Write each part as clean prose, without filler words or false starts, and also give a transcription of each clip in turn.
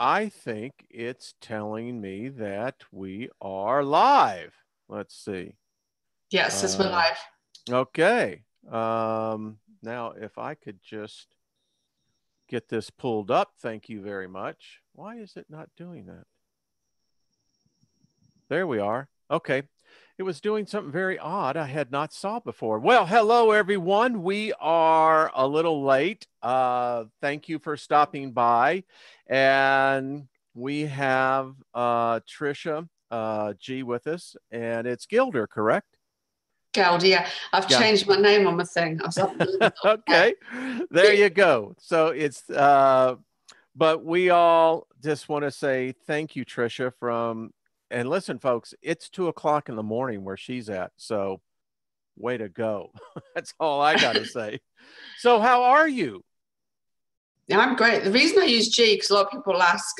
I think it's telling me that we are live. Let's see. Yes, as we're live. Okay. Now, if I could just get this pulled up, thank you very much. Why is it not doing that? There we are. Okay. It was doing something very odd I had not saw before. Well, hello, everyone. We are a little late. Thank you for stopping by. And we have Trisha G with us, and it's Gilder, correct? Geld, yeah. I've changed my name on my thing. Okay, there you go. So it's, but we all just want to say thank you, Trisha, and listen, folks, it's 2 o'clock in the morning where she's at. So way to go. That's all I got to say. So how are you? Yeah, I'm great. The reason I use G, because a lot of people ask,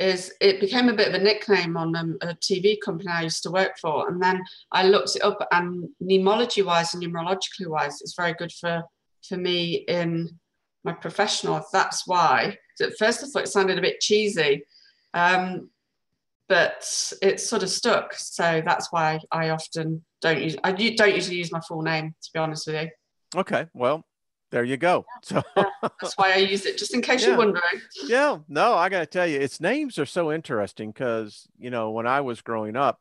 is it became a bit of a nickname on a TV company I used to work for. And then I looked it up, and numerology-wise and numerologically wise, it's very good for me in my professional. That's why. So at first I thought it sounded a bit cheesy. But it's sort of stuck. So that's why I often don't usually use my full name, to be honest with you. Okay, well, there you go. So that's why I use it, just in case you're wondering. Yeah, no, I got to tell you, its names are so interesting because, when I was growing up,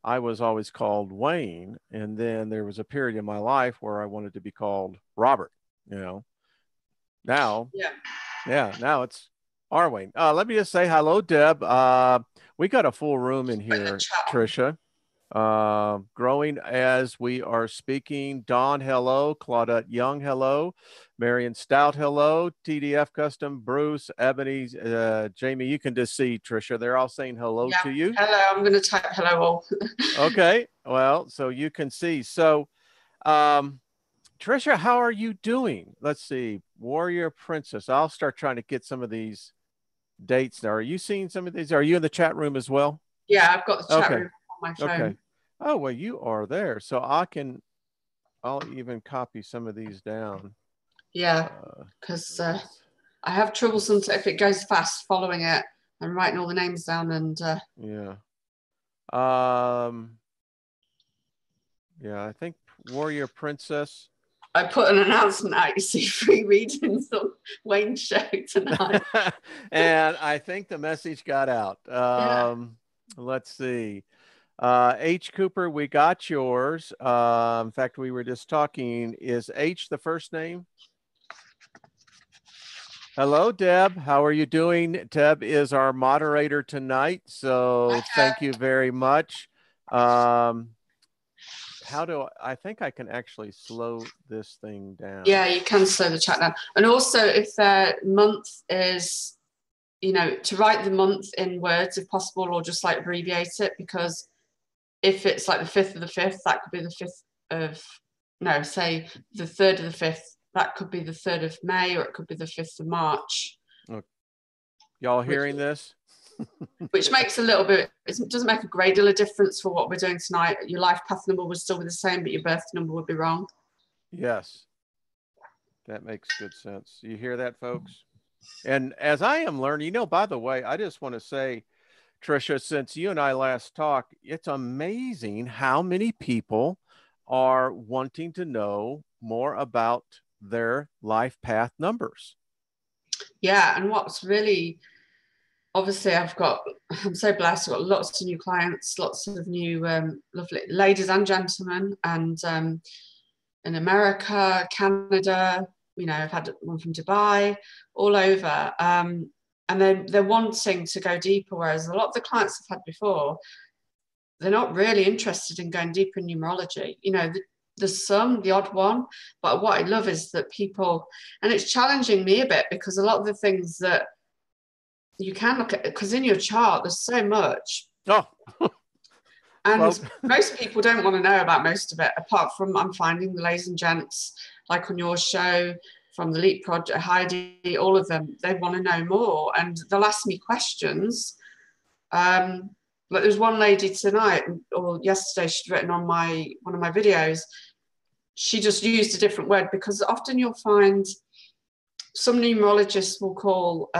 I was always called Wayne. And then there was a period in my life where I wanted to be called Robert, Now, now it's Arwayne. Let me just say hello, Deb. We got a full room in here, Trisha. Growing as we are speaking. Dawn, hello. Claudette Young, hello. Marion Stout, hello. TDF Custom, Bruce, Ebony, Jamie. You can just see, Trisha. They're all saying hello to you. Hello. I'm going to type hello all. Okay. Well, so you can see. So, Trisha, how are you doing? Let's see. Warrior Princess. I'll start trying to get some of these dates now. Are you seeing some of these? Are you in the chat room as well? Yeah, I've got the chat room on my phone. Okay. Oh, well, you are there. So I'll even copy some of these down. Yeah, because I have trouble sometimes if it goes fast following it and writing all the names down and yeah. Yeah, I think Warrior Princess. I put an announcement out, you see, free readings on Wayne's show tonight. And I think the message got out. Let's see. H. Cooper, we got yours. In fact, we were just talking. Is H the first name? Hello, Deb. How are you doing? Deb is our moderator tonight. So thank you very much. I think I can actually slow this thing down. Yeah, you can slow the chat down. And also if the month is, to write the month in words if possible, or just like abbreviate it, because if it's like the 5th of the 5th, that could be the 5th of, no, say the 3rd of the 5th, that could be the 3rd of May, or it could be the 5th of March. Y'all hearing this? Which makes a little bit, it doesn't make a great deal of difference for what we're doing tonight. Your life path number would still be the same, but your birth number would be wrong. Yes, that makes good sense. You hear that, folks? And as I am learning, by the way, I just want to say, Trisha, since you and I last talked, it's amazing how many people are wanting to know more about their life path numbers. Yeah, and what's really, obviously I'm so blessed, I've got lots of new clients, lots of new lovely ladies and gentlemen, and in America, Canada, I've had one from Dubai, all over, and they're wanting to go deeper, whereas a lot of the clients I've had before, they're not really interested in going deeper in numerology. There's the odd one, but what I love is that people, and it's challenging me a bit, because a lot of the things that you can look at, because in your chart there's so much. And most people don't want to know about most of it, apart from, I'm finding, the ladies and gents, like on your show, from the Leap Project, Heidi, all of them, they want to know more, and they'll ask me questions. Like there's one lady tonight, or yesterday, she'd written on one of my videos, she just used a different word, because often you'll find some numerologists will call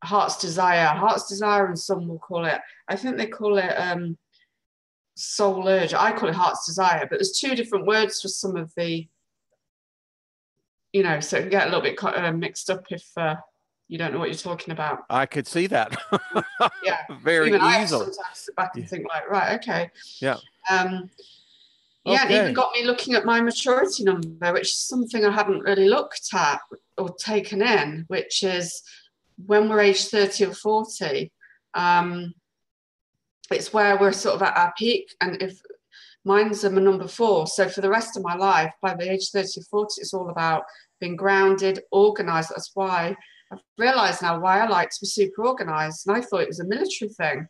heart's desire, and some will call it, I think they call it soul urge. I call it heart's desire, but there's two different words for some of the, you know, so it can get a little bit mixed up if you don't know what you're talking about. I could see that. Yeah. Very Even I easily. sometimes sit back and think like, right, okay. Yeah. Yeah, okay. it even got me looking at my maturity number, which is something I hadn't really looked at or taken in, which is when we're age 30 or 40, it's where we're sort of at our peak. And if mine's a number 4, so for the rest of my life, by the age 30 or 40, it's all about being grounded, organized. That's why I've realized now why I like to be super organized. And I thought it was a military thing.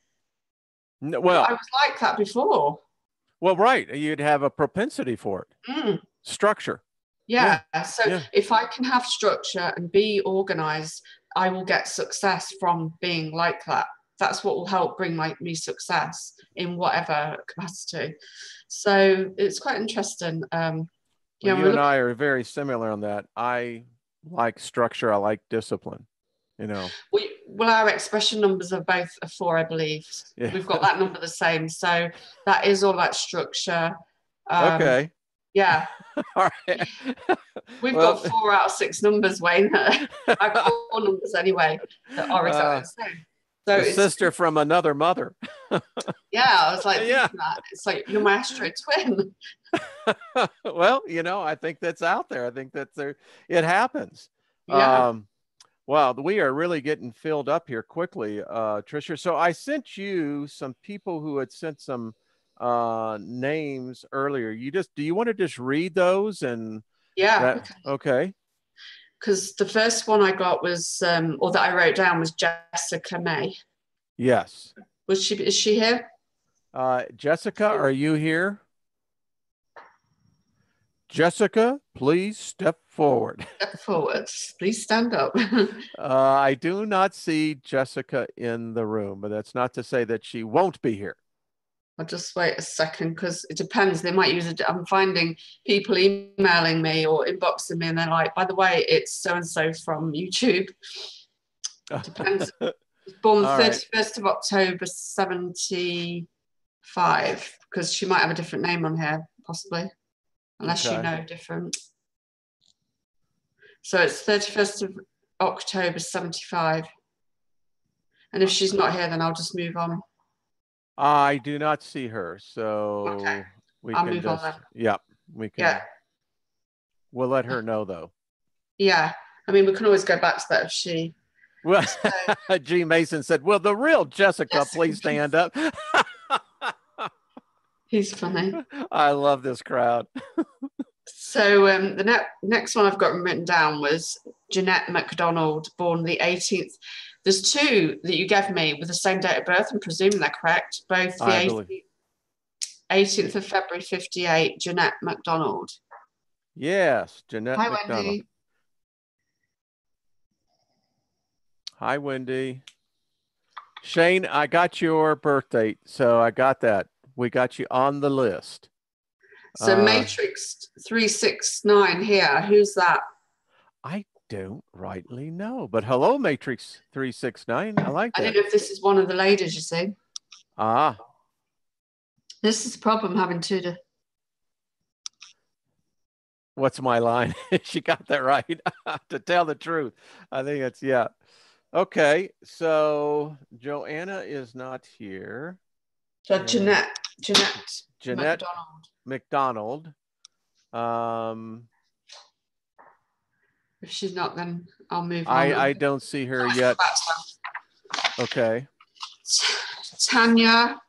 Well, I was like that before. Well, right. You'd have a propensity for it. Structure. Yeah. So if I can have structure and be organized, I will get success from being like that. That's what will help bring me success in whatever capacity. So it's quite interesting. You and I are very similar on that. I like structure. I like discipline. You know. Well, our expression numbers are both a 4, I believe. Yeah. We've got that number the same. So that is all about structure. Okay. Yeah. All right. We've got 4 out of 6 numbers, Wayne. Our core numbers anyway that are exactly the same. So a sister from another mother. Yeah, I was like, yeah. That. It's like you're my astro twin. Well, you know, I think that's out there. I think that's there. It happens. Yeah. Well, we are really getting filled up here quickly, Trisha. So I sent you some people who had sent some names earlier. Do you want to just read those? And yeah, okay. Because the first one I got was, or that I wrote down, was Jessica May. Yes. Is she here? Jessica, are you here? Jessica, please step forward. Step forward. Please stand up. I do not see Jessica in the room, but that's not to say that she won't be here. I'll just wait a second because it depends. They might use it. I'm finding people emailing me or inboxing me and they're like, by the way, it's so-and-so from YouTube. Depends. Born the 31st of October, 75, because she might have a different name on here, possibly, unless you know different. So it's 31st of October, 75. And if she's not here, then I'll just move on. I do not see her, so okay. we can move just, on then. Yep, we can. Yeah. We'll let her know, though. Yeah, I mean, we can always go back to that if she. Well, G. Mason said, "Will the real Jessica please stand up?" He's funny. I love this crowd. So the next one I've got written down was Jeanette MacDonald, born the 18th. There's 2 that you gave me with the same date of birth. I'm presuming they're correct. Both the 18th of February, 58, Jeanette MacDonald. Yes, Jeanette Hi, MacDonald. Wendy. Hi, Wendy. Shane, I got your birth date, so I got that. We got you on the list. So Matrix 369 here. Who's that? I don't rightly know, but hello, Matrix 369. I like that. I don't know if this is one of the ladies, you see. Ah. This is the problem having 2 to... What's my line? She got that right. To tell the truth. I think it's, yeah. Okay, so Joanna is not here. So Jeanette MacDonald. If she's not, then I'll move on. I don't see her yet. Okay. Tanya,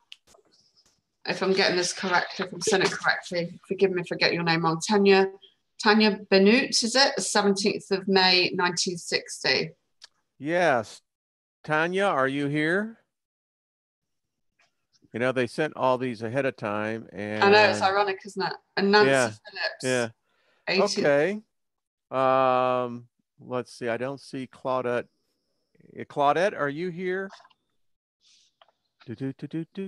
if I'm getting this correct, if I'm saying it correctly, forgive me if I get your name wrong. Tanya Benut, is it? The 17th of May, 1960. Yes. Tanya, are you here? You know, they sent all these ahead of time. And I know, it's ironic, isn't it? And Nancy Phillips. Yeah. 18th. Okay. Let's see. I don't see Claudette. Claudette, are you here?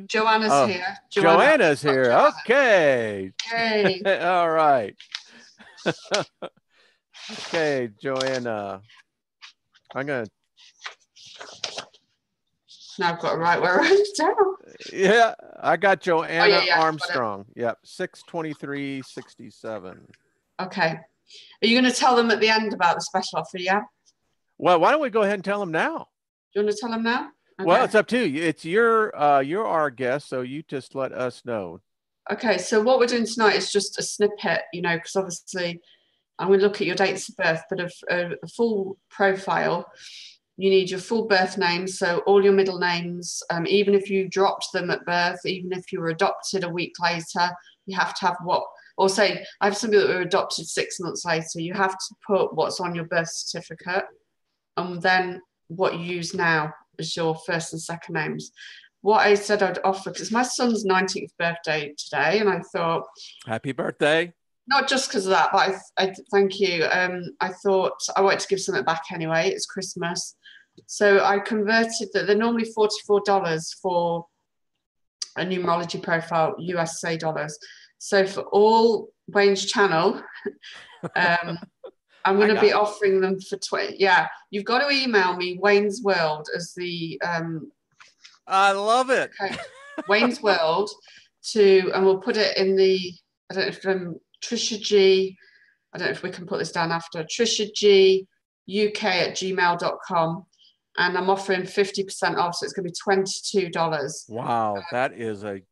Joanna's here. Joanna's here. Joanna. Okay. Hey. All right. Okay, Joanna. I'm going to Now I've got to write where I wrote it down. Yeah, I got Oh yeah, Joanna yeah, got it. Armstrong. Yep, 6/23/67. Okay. Are you going to tell them at the end about the special offer? Yeah. Well, why don't we go ahead and tell them now? Do you want to tell them now? Well, Okay. it's up to you. It's you're our guest, so you just let us know. Okay. So what we're doing tonight is just a snippet, you know, because obviously I'm going to look at your dates of birth, but a full profile. You need your full birth name, so all your middle names, even if you dropped them at birth, even if you were adopted a week later, you have to have what, or say, I have some people that were adopted 6 months later, you have to put what's on your birth certificate and then what you use now as your first and second names. What I said I'd offer, because my son's 19th birthday today, and I thought, Happy birthday. not just because of that, but I thank you. I thought I wanted to give something back anyway. It's Christmas. So I converted that. They're normally $44 for a numerology profile, USA dollars. So for all Wayne's channel, I'm going to be offering them for 20. Yeah, you've got to email me Wayne's World as the. I love it. Okay, Wayne's World and we'll put it in the. I don't know if Trisha G. I don't know if we can put this down after. Trisha G UK@gmail.com. And I'm offering 50% off, so it's going to be $22. Wow, that is a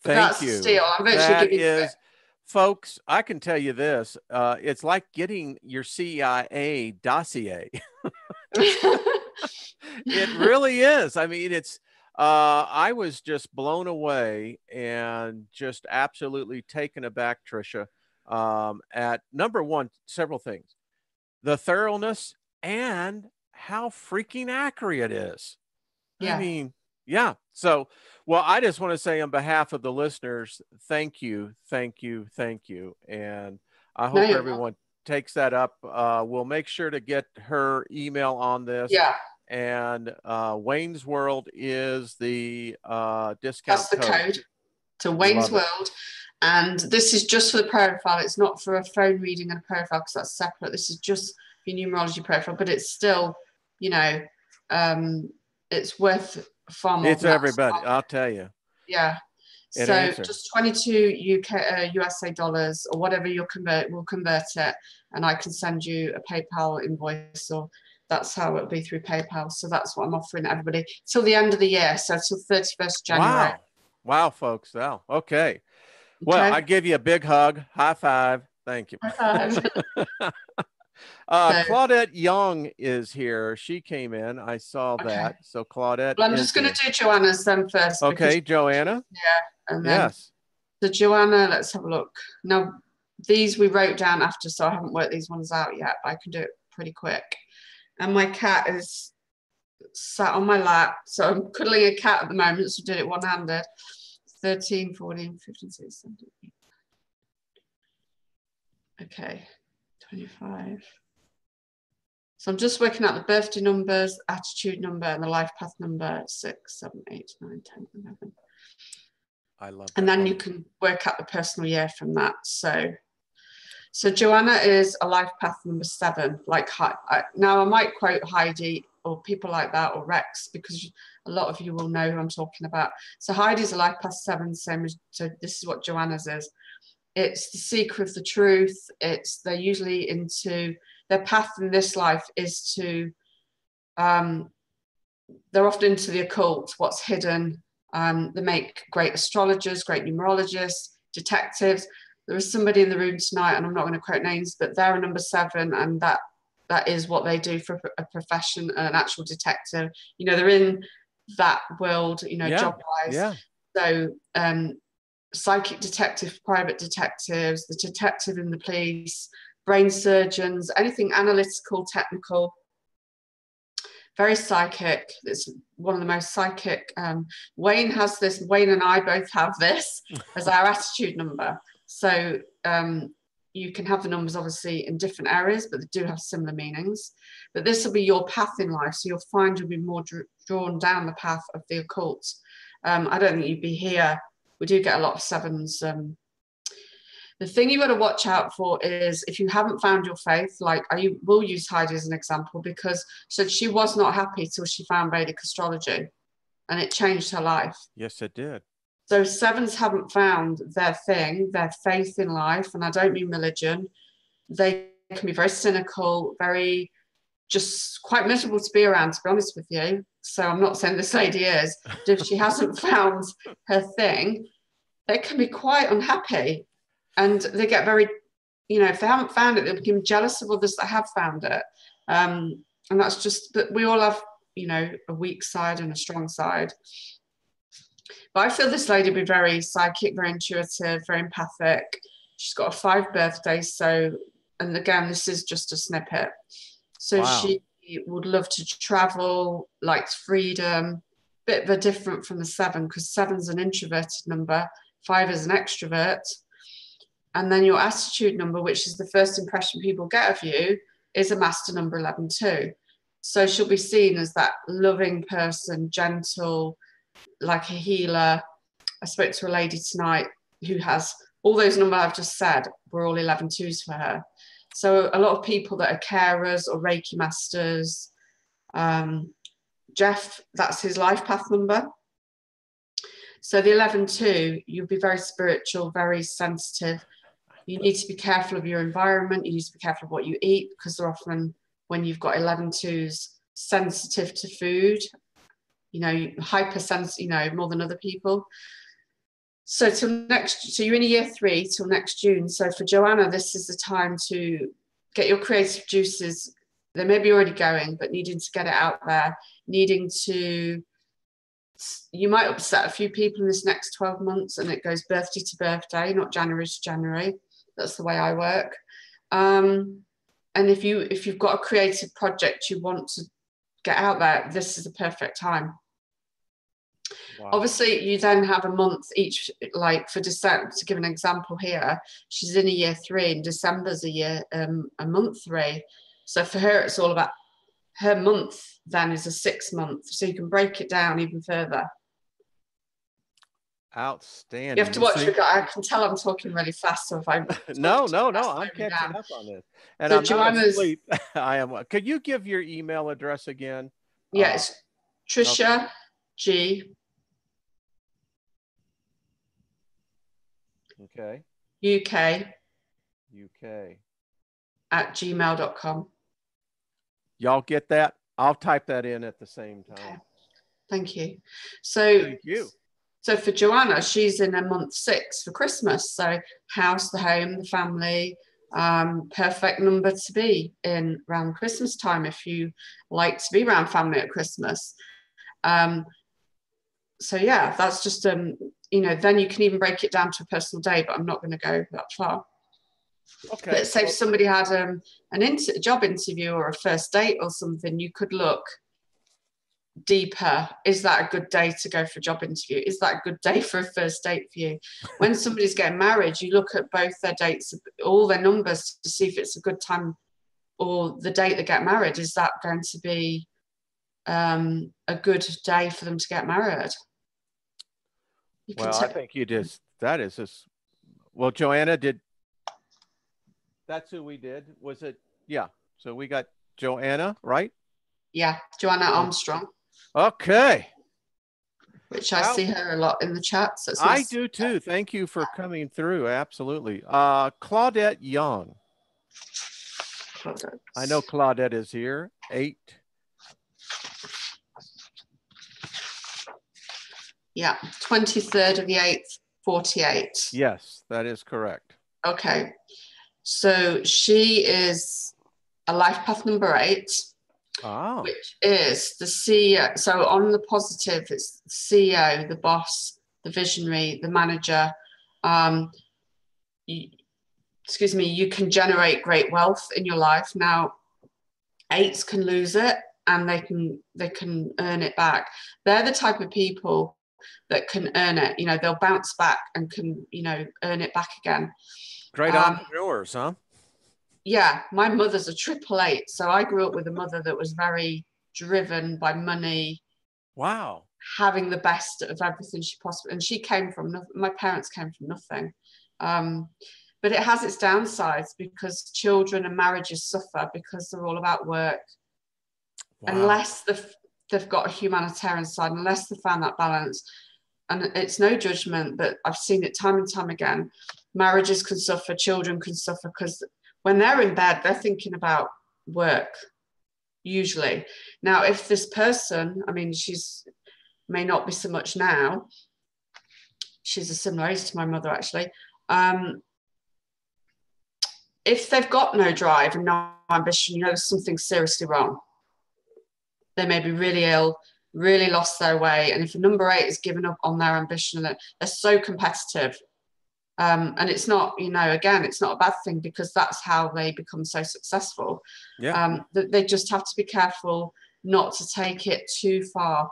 that's you. A steal. I'm virtually that giving is, it. Folks, I can tell you this. It's like getting your CIA dossier. It really is. I mean, it's I was just blown away and just absolutely taken aback, Trisha, at number one, several things. The thoroughness and how freaking accurate it is. Yeah. I mean, yeah. So, well, I just want to say on behalf of the listeners, thank you, thank you, thank you. And I hope everyone takes that up. We'll make sure to get her email on this. Yeah. And Wayne's World is the discount That's the code to Wayne's World. And this is just for the profile. It's not for a phone reading and a profile because that's separate. This is just for your numerology profile, but it's still, you know, it's worth far more. It's everybody, I'll tell you. Yeah. So just 22 USA dollars or whatever you'll convert, we'll convert it, and I can send you a PayPal invoice, or that's how it'll be through PayPal. So that's what I'm offering everybody till the end of the year. So till 31st January. Wow, folks. Wow. Okay. Well, I give you a big hug. High five. Thank you. High five. Claudette Young is here. She came in. I saw that. So Claudette. Well, I'm just going to do Joanna's then first. Okay, Joanna. Yeah. And then so Joanna, let's have a look. Now, these we wrote down after, so I haven't worked these ones out yet, but I can do it pretty quick. And my cat is sat on my lap. So I'm cuddling a cat at the moment, so I did it one-handed. 13, 14, 15, 16, 17. Okay, 25. So I'm just working out the birthday numbers, attitude number, and the life path number, 6, 7, 8, 9, 10, 11. I love that. And then you can work out the personal year from that. So Joanna is a life path number 7. Like now I might quote Heidi or people like that, or Rex, because a lot of you will know who I'm talking about. So Heidi's a life path 7, same as, so this is what Joanna's is. It's the seeker of the truth. They're usually into, their path in this life is to, they're often into the occult, what's hidden. They make great astrologers, great numerologists, detectives. There is somebody in the room tonight, and I'm not going to quote names, but they're a number 7, and that is what they do for a profession, an actual detective. You know, they're in that world, you know, job-wise. Yeah. So psychic detective, private detectives, the detective in the police, brain surgeons, anything analytical, technical, very psychic. It's one of the most psychic. Wayne has this, Wayne and I both have this as our attitude number. So you can have the numbers obviously in different areas, but they do have similar meanings. But this will be your path in life. So you'll find you'll be more drawn down the path of the occult. I don't think you'd be here. We do get a lot of 7s. The thing you got to watch out for is if you haven't found your faith, like will use Heidi as an example, because she was not happy till she found Vedic astrology. and it changed her life. Yes, it did. So sevens haven't found their thing, their faith in life, and I don't mean religion. They can be very cynical, very just quite miserable to be around, to be honest with you. So I'm not saying this lady is, but if she hasn't found her thing, they can be quite unhappy, and they get very, if they haven't found it, they become jealous of others that have found it. And that's just, but we all have, a weak side and a strong side. But I feel this lady will be very psychic, very intuitive, very empathic. She's got 5 birthdays. So, and again, this is just a snippet. So Wow. She would love to travel, likes freedom, bit of a different from the 7, because 7's an introverted number, 5 is an extrovert. And then your attitude number, which is the first impression people get of you, is a master number 11 too. So she'll be seen as that loving person, gentle, like a healer. I spoke to a lady tonight who has all those numbers I've just said were all 11 twos for her. So a lot of people that are carers or Reiki masters, Jeff, that's his life path number. So the 11-2, you'll be very spiritual, very sensitive. You need to be careful of your environment. You need to be careful of what you eat, because they're often, when you've got 11-2s, sensitive to food, hypersensitive, more than other people. So you're in a year 3 till next June. So for Joanna, this is the time to get your creative juices. They may be already going, but needing to get it out there, you might upset a few people in this next 12 months, and it goes birthday to birthday, not January to January. That's the way I work. And if you've got a creative project you want to get out there, this is the perfect time. Wow. Obviously, you then have a month each, like for December, to give an example here, she's in a year 3 and December's a month 3. So for her, it's all about her month then is a 6 month. So you can break it down even further. Outstanding. You have to watch. I can tell I'm talking really fast. So if I no, I'm catching up on this, and so I'm Joanna's, not asleep. I am. Could you give your email address again? Yes, Trisha G. Okay. UK. at gmail.com. Y'all get that? I'll type that in at the same time. Okay. Thank you. So. Thank you. So for Joanna, she's in a month 6 for Christmas. So house, the home, the family, perfect number to be in around Christmas time if you like to be around family at Christmas. So yeah, that's just, then you can even break it down to a personal day, but I'm not going to go that far. Okay. But say if somebody had a job interview or a first date or something, you could look deeper. Is that a good day to go for a job interview? Is that a good day for a first date for you? When somebody's getting married, you look at both their dates, all their numbers, to see if it's a good time, or the date they get married, is that going to be a good day for them to get married? Well, I think that is just, well, Joanna, that's who we did, was it? Yeah. So we got Joanna, right? Yeah, Joanna Armstrong. Okay. Which I see her a lot in the chat. So I do too. Thank you for coming through. Absolutely. Claudette Young. I know Claudette is here. 8. Yeah, 23rd of the 8th, 48. Yes, that is correct. Okay. So she is a life path number 8. Oh. Which is the CEO. So on the positive, it's the CEO, the boss, the visionary, the manager. You can generate great wealth in your life. Now, 8s can lose it, and they can earn it back. They're the type of people that can earn it. They'll bounce back and can, earn it back again. Great entrepreneurs, huh? Yeah, my mother's a 888, so I grew up with a mother that was very driven by money. Wow. Having the best of everything she possibly, and she came from nothing. My parents came from nothing. But it has its downsides, because children and marriages suffer because they're all about work. Wow. Unless they've got a humanitarian side, unless they found that balance. And it's no judgment, but I've seen it time and time again. Marriages can suffer, children can suffer, because when they're in bed, they're thinking about work, usually. Now, if this person, I mean, she's may not be so much now, she's a similar age to my mother, actually. If they've got no drive and no ambition, you know, there's something seriously wrong. They may be really ill, really lost their way. And if a number 8 is given up on their ambition, they're so competitive. And it's not, you know, again, it's not a bad thing, because that's how they become so successful. Yeah. They just have to be careful not to take it too far.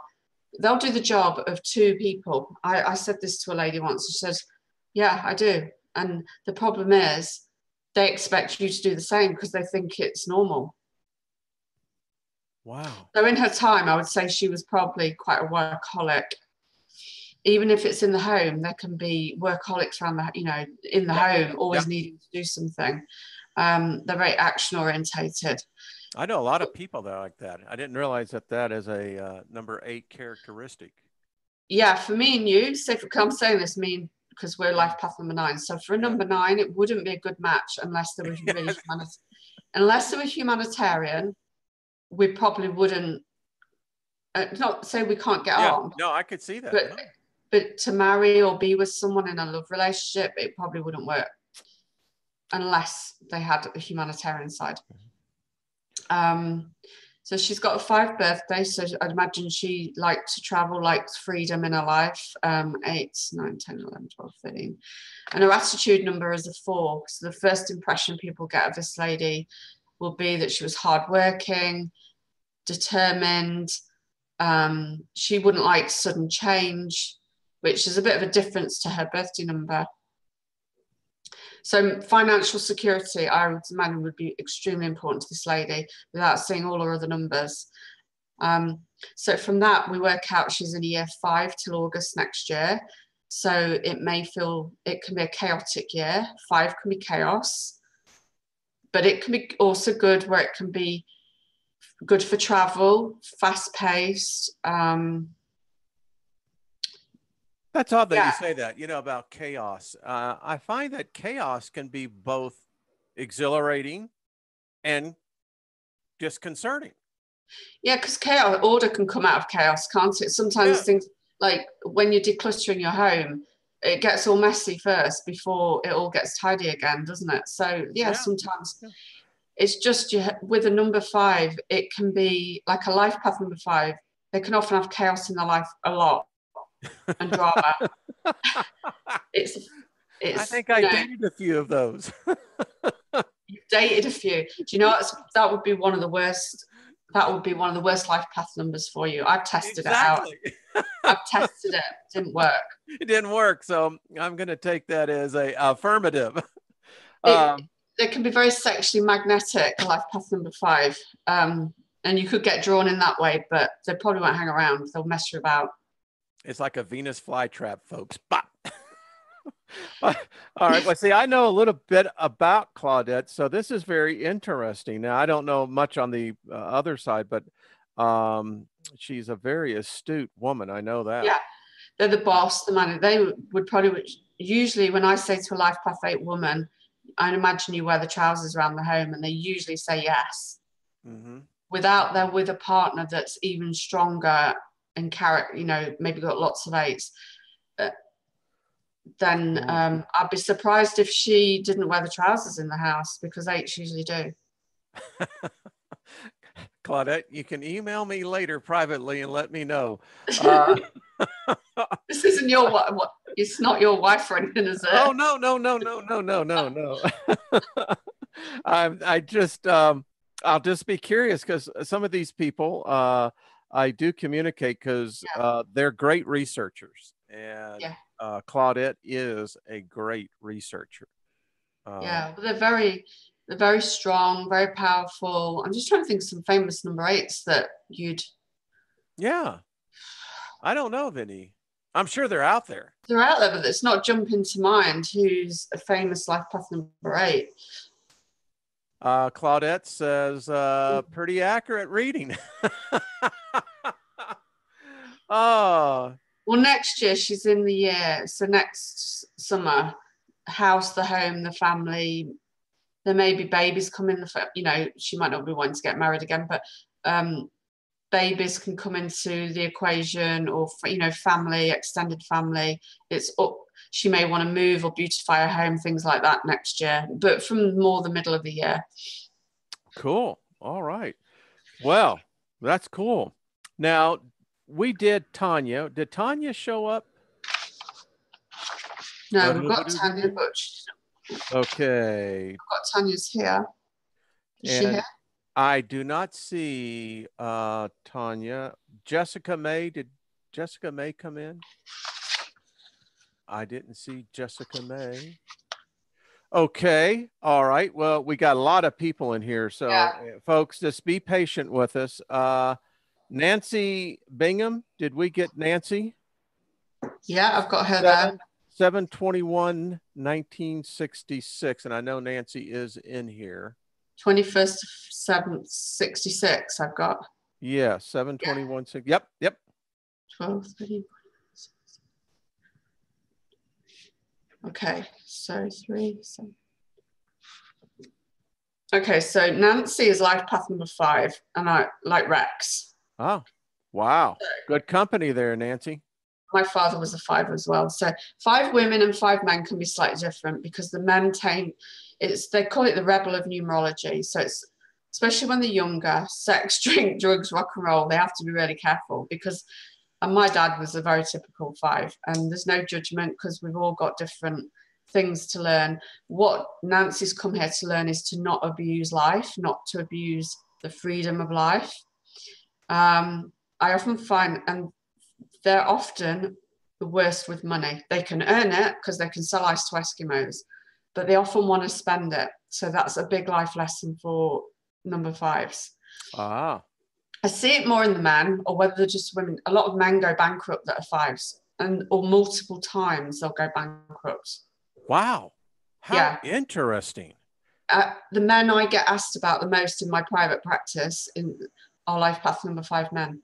They'll do the job of 2 people. I said this to a lady once. She said, yeah, I do. And the problem is they expect you to do the same because they think it's normal. Wow. So in her time, I would say she was probably quite a workaholic. Even if it's in the home, there can be workaholics around the, you know, in the home, always needing to do something. They're very action orientated. I know a lot of people that are like that. I didn't realize that is a number 8 characteristic. Yeah, for me and you, say, I'm saying this mean because we're life path number 9. So for a number 9, it wouldn't be a good match unless there was really unless they were humanitarian. We probably wouldn't. Not say we can't get on. No, I could see that. But to marry or be with someone in a love relationship, it probably wouldn't work unless they had a humanitarian side. So she's got a 5 birthday, so I'd imagine she liked to travel, liked freedom in her life. 8, 9, 10, 11, 12, 13. And her attitude number is a 4. So the first impression people get of this lady will be that she was hardworking, determined. She wouldn't like sudden change, which is a bit of a difference to her birthday number. So financial security, I would imagine, would be extremely important to this lady without seeing all her other numbers. So from that, we work out she's in year 5 till August next year. So it can be a chaotic year. 5 can be chaos, but it can be also good, where it can be good for travel, fast paced. That's odd that you say that, you know, about chaos. I find that chaos can be both exhilarating and disconcerting. Yeah, because order can come out of chaos, can't it? Sometimes things, like when you're decluttering your home, it gets all messy first before it all gets tidy again, doesn't it? So sometimes it's just with a number 5, it can be like a life path number 5. They can often have chaos in their life a lot. And drama. it's I think I dated a few of those. You've dated a few. Do you know that would be one of the worst? That would be one of the worst life path numbers for you. I've tested it out. I've tested it. Didn't work. It didn't work. So I'm going to take that as a affirmative. They can be very sexually magnetic, life path number 5. And you could get drawn in that way, but they probably won't hang around. They'll mess you about. It's like a Venus flytrap, folks. Bop. All right. Well, see, I know a little bit about Claudette, so this is very interesting. Now, I don't know much on the other side, but she's a very astute woman. I know that. Yeah, they're the boss, the man. They would probably, usually when I say to a life path 8 woman, I imagine you wear the trousers around the home, and they usually say yes. Mm-hmm. Without they're with a partner that's even stronger in character, you know, maybe got lots of 8s, then I'd be surprised if she didn't wear the trousers in the house, because 8s usually do. Claudette, you can email me later privately and let me know. This isn't your what? It's not your wife or anything, is it? Oh no. I'll just be curious, because some of these people I do communicate, because they're great researchers, and Claudette is a great researcher. But they're very strong, very powerful. I'm just trying to think of some famous number 8s that you'd. Yeah, I don't know of any. I'm sure they're out there. They're out there, but it's not jumping to mind who's a famous life path number 8. Claudette says, pretty accurate reading. Oh, Well, next year she's in the year. So next summer, house, the home, the family. There may be babies coming. You know, she might not be wanting to get married again, but babies can come into the equation, or you know, family, extended family. It's up. She may want to move or beautify her home, things like that next year. But from more the middle of the year. cool. All right. Well, that's cool. Now, we did Tanya. Did Tanya show up? No, we've got Tanya, but Okay. got Tanya's here. Is she And here? I do not see Tanya. Jessica May, did Jessica May come in? I didn't see Jessica May. Okay. All right. Well, we got a lot of people in here. So, Yeah. folks, just be patient with us. Nancy Bingham, did we get Nancy? Yeah, I've got her there. 7/21/1966. And I know Nancy is in here. 21st of 7th, 66, I've got. Yeah, 7/21. Yep, yep. 12, 13. Okay, so 3, 7. Okay, so Nancy is life path number 5, and I like Rex. Oh, wow. Good company there, Nancy. My father was a 5 as well. So 5 women and 5 men can be slightly different because the men they call it the rebel of numerology. So it's, especially when they're younger, sex, drink, drugs, rock and roll, they have to be really careful because, and my dad was a very typical 5, and there's no judgment because we've all got different things to learn. What Nancy's come here to learn is to not abuse life, not to abuse the freedom of life. I often find, and they're often the worst with money. They can earn it because they can sell ice to Eskimos, but they often want to spend it. So that's a big life lesson for number 5s. Ah. I see it more in the men, or whether they're just women. A lot of men go bankrupt that are 5s, or multiple times they'll go bankrupt. Wow. How interesting. The men I get asked about the most in my private practice in our life path number 5 men.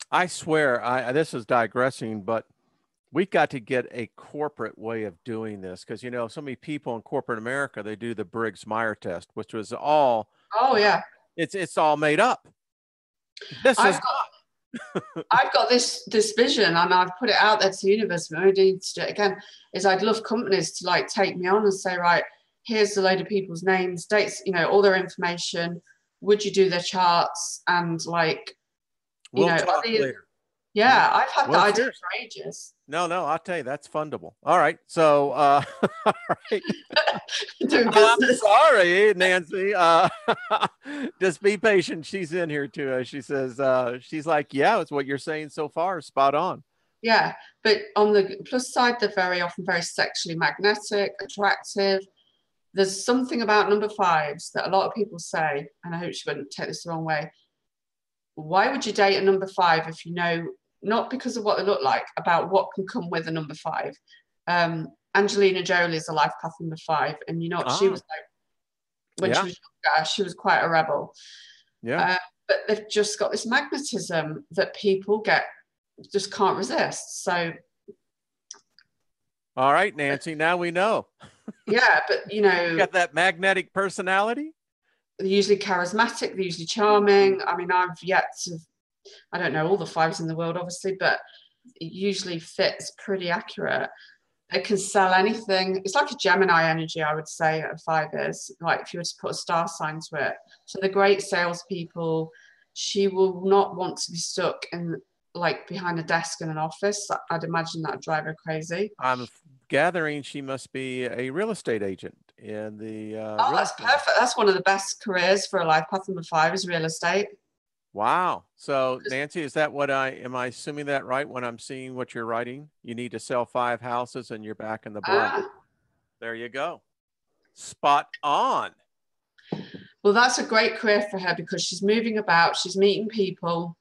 I swear, this is digressing, but we've got to get a corporate way of doing this because, you know, so many people in corporate America, they do the Briggs-Meyer test, which was all. Oh, yeah. It's all made up. This is I've got this vision, and I've put it out there to the universe. But I need to do it again. Is I'd love companies to like take me on and say, right, here's a load of people's names, dates, you know, all their information. Would you do their charts and like, you we'll know, talk later. Yeah, I've had that idea for ages. No, I'll tell you, that's fundable. All right. So, all right. I'm sorry, Nancy. Just be patient. She's in here too. She says, she's like, yeah, it's what you're saying so far. Spot on. Yeah. But on the plus side, they're very often very sexually magnetic, attractive. There's something about number 5s that a lot of people say, and I hope she wouldn't take this the wrong way. Why would you date a number 5 if you know, not because of what they look like, about what can come with a number 5? Angelina Jolie is a life path number 5, and you know what she was like when she was younger. She was quite a rebel. Yeah. But they've just got this magnetism that people just can't resist. So. All right, Nancy. Now we know. Yeah, but you know, you got that magnetic personality. They're usually charismatic. They're usually charming. I mean, I've yet to. I don't know all the 5s in the world, obviously, but it usually fits pretty accurate. It can sell anything. It's like a Gemini energy, I would say, a 5 is. Like if you were to put a star sign to it. So they're great salespeople. She will not want to be stuck in like behind a desk in an office. I'd imagine that'd drive her crazy. I'm gathering she must be a real estate agent in the that's perfect. That's one of the best careers for a life path number 5 is real estate. Wow. So Nancy, is that what am I assuming that right when I'm seeing what you're writing? You need to sell 5 houses and you're back in the black. There you go. Spot on. Well, that's a great career for her because she's moving about, she's meeting people.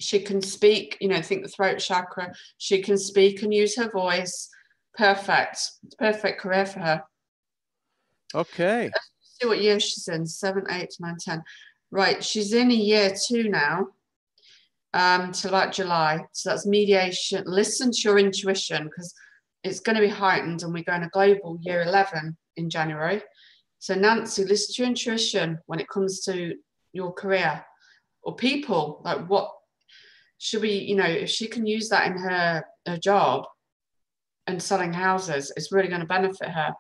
She can speak, you know, think the throat chakra. She can speak and use her voice. Perfect. Perfect career for her. Okay. Let's see what year she's in. 7, 8, 9, 10. Right. She's in a year 2 now. till about July. So that's mediation. Listen to your intuition, because it's going to be heightened, and we're going to global year 11 in January. So Nancy, listen to your intuition when it comes to your career or people. Like, what should we, if she can use that in her job and selling houses, it's really going to benefit her.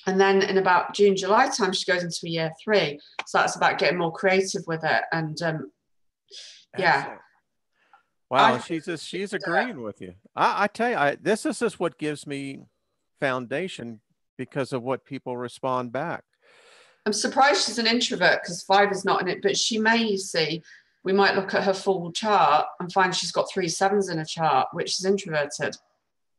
And then in about June, July time, she goes into year 3. So that's about getting more creative with it. And yeah. Wow, she's agreeing with you. I tell you, this is just what gives me foundation because of what people respond back. I'm surprised she's an introvert, because 5 is not in it, but she may, you see, we might look at her full chart and find she's got 3 7s in a chart, which is introverted.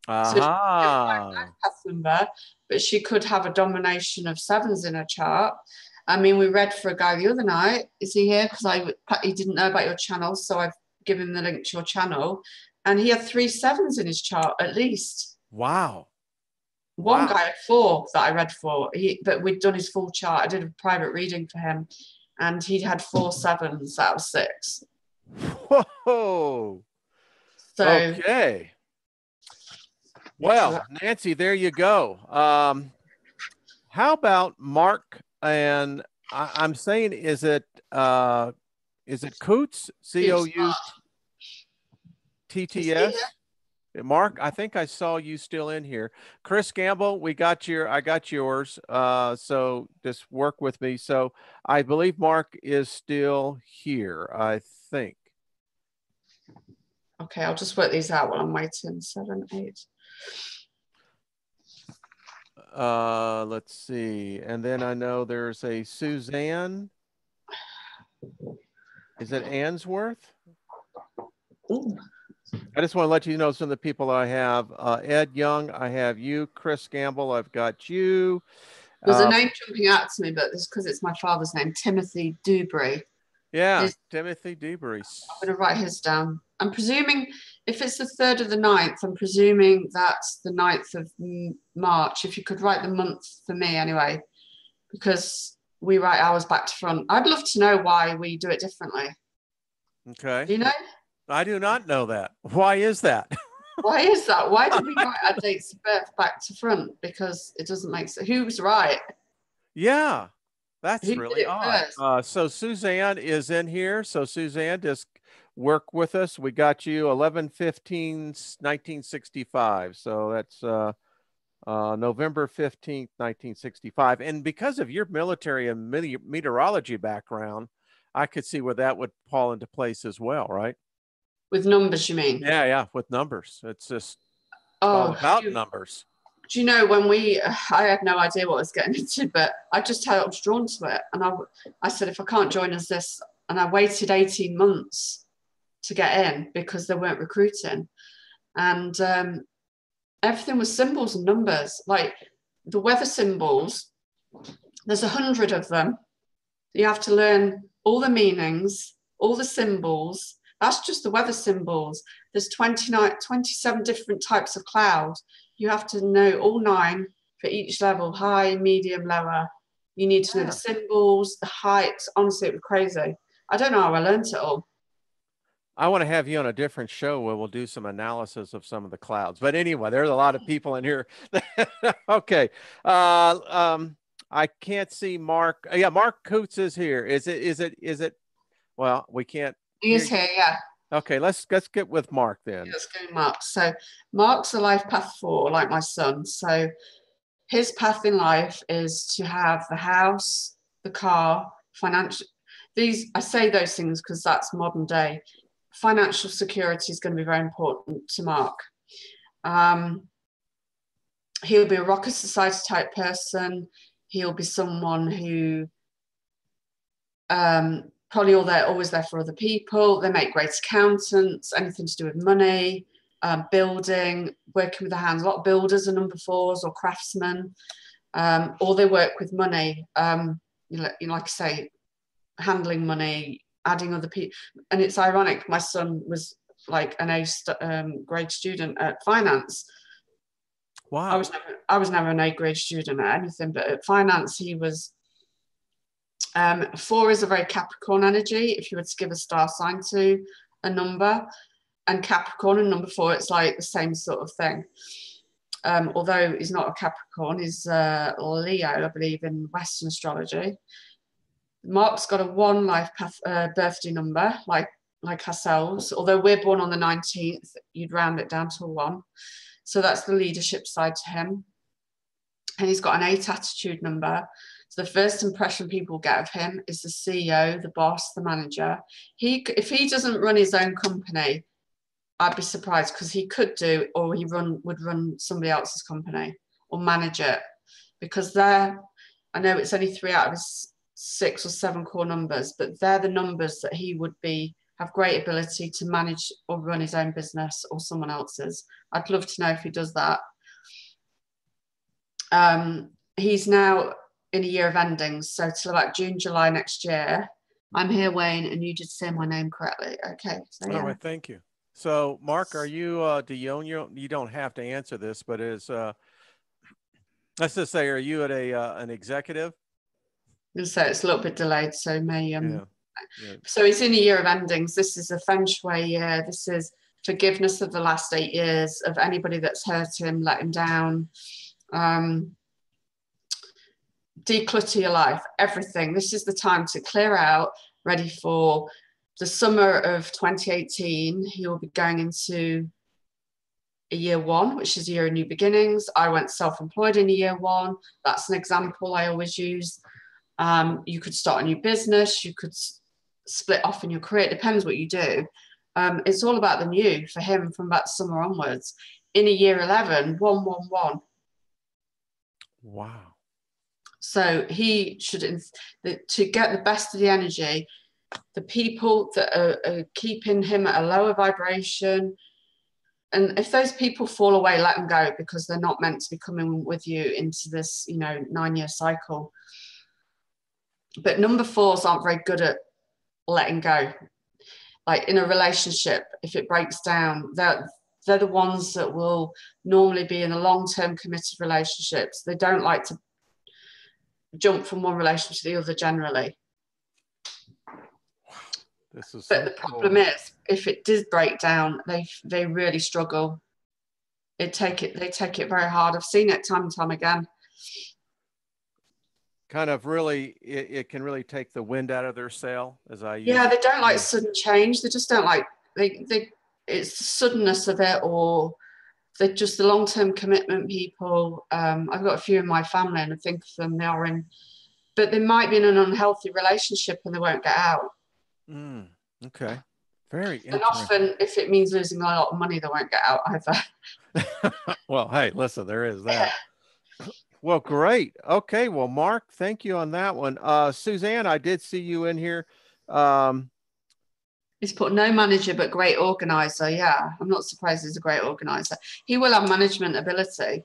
So she Aha. path number, but she could have a domination of 7s in her chart. I mean, we read for a guy the other night. Is he here? Because he didn't know about your channel, so I've given him the link to your channel, and he had 3 7s in his chart at least. Wow. One guy had 4 that I read for. But we'd done his full chart. I did a private reading for him, and he'd had 4 7s out of 6. Whoa. So okay. Well, Nancy, there you go. How about Mark? And I'm saying, is it Coots? COUTTS? Mark, I think I saw you still in here. Chris Gamble, I got yours. So just work with me. So I believe Mark is still here, I think. Okay, I'll just work these out while I'm waiting. 7, 8. Let's see. And then I know there's a Suzanne. Is it Answorth? Ooh. I just want to let you know some of the people I have. Ed Young, I have you. Chris Gamble, I've got you. There's a name jumping out to me, but it's because it's my father's name, Timothy Dewberry. Yeah, Timothy Dewberry. I'm going to write his down. I'm presuming if it's the 3rd of the 9th, I'm presuming that's the 9th of March. If you could write the month for me anyway, because we write ours back to front. I'd love to know why we do it differently. Okay. Do you know? I do not know that. Why is that? Why is that? Why did we write our dates of birth back to front? Because it doesn't make sense. Who's right? Yeah, that's Who really odd. So Suzanne is in here. So Suzanne, just work with us. We got you 11/15/1965. So that's November 15th, 1965. And because of your military and meteorology background, I could see where that would fall into place as well, right? With numbers, you mean? Yeah, with numbers. It's just all about numbers. Do you know when I had no idea what I was getting into, but I was drawn to it. And I said, if I can't join us this, and I waited 18 months to get in because they weren't recruiting. And everything was symbols and numbers, like the weather symbols. There's 100 of them. You have to learn all the meanings, all the symbols. That's just the weather symbols. There's 27 different types of cloud. You have to know all 9 for each level, high, medium, lower. You need to know the symbols, the heights. Honestly, it was crazy. I don't know how I learned it all. I want to have you on a different show where we'll do some analysis of some of the clouds. But anyway, there's a lot of people in here. Okay. I can't see Mark. Yeah, Mark Coots is here. Is it? Well, we can't. He is here, yeah. Okay, let's get with Mark then. Let's go, Mark. So Mark's a life path 4, like my son. So his path in life is to have the house, the car, financial. I say those things because that's modern day. Financial security is going to be very important to Mark. He'll be a rocker society type person. He'll be someone who probably always there for other people. They make great accountants, anything to do with money, building, working with the hands. A lot of builders are number 4s or craftsmen, or they work with money. Like I say, handling money, adding other people. And it's ironic, my son was like an A grade student at finance. Wow. I was never an A grade student at anything, but at finance he was 4 is a very Capricorn energy. If you were to give a star sign to a number, and Capricorn and number 4, it's like the same sort of thing. Although he's not a Capricorn, he's Leo, I believe, in Western astrology. Mark's got a 1 life path, birthday number, like ourselves. Although we're born on the 19th, you'd round it down to a 1. So that's the leadership side to him. And he's got an 8 attitude number. So the first impression people get of him is the CEO, the boss, the manager. If he doesn't run his own company, I'd be surprised, because he could do, or would run somebody else's company or manage it, because I know it's only 3 out of his 6 or 7 core numbers, but they're the numbers that he would have great ability to manage or run his own business or someone else's. I'd love to know if he does that. He's now in a year of endings, so till about June, July next year. I'm here, Wayne, and you did say my name correctly. Okay. So, yeah. All right, thank you. So, Mark, are you you don't have to answer this, but let's just say, are you at an executive? So it's a little bit delayed, so Yeah. So he's in a year of endings. This is a feng shui year. This is forgiveness of the last 8 years, of anybody that's hurt him, let him down. Declutter your life, everything. This is the time to clear out, ready for the summer of 2018. He will be going into a year 1, which is a year of new beginnings. I went self-employed in a year 1. That's an example I always use. You could start a new business. You could split off in your career. It depends what you do. It's all about the new for him from about summer onwards. In a year 11, 111. Wow. So he should, to get the best of the energy, the people that are keeping him at a lower vibration, and if those people fall away, let them go, because they're not meant to be coming with you into this, 9-year cycle. But number 4s aren't very good at letting go. Like in a relationship, if it breaks down, they're the ones that will normally be in a long-term committed relationships. They don't like to jump from one relationship to the other generally. This is but the problem is, if it did break down, they really struggle. They take it very hard. I've seen it time and time again. Kind of really, it can really take the wind out of their sail, as I use. Yeah, they don't like sudden change. They just don't like, it's the suddenness of it, or they're just the long-term commitment people. I've got a few in my family, and I think of them, but they might be in an unhealthy relationship and they won't get out. Okay. Very interesting. And often, if it means losing a lot of money, they won't get out either. Well, hey, listen, there is that. Well, great. Okay. Well, Mark, thank you on that one. Suzanne, I did see you in here. He's put no manager, but great organizer. Yeah, I'm not surprised he's a great organizer. He will have management ability.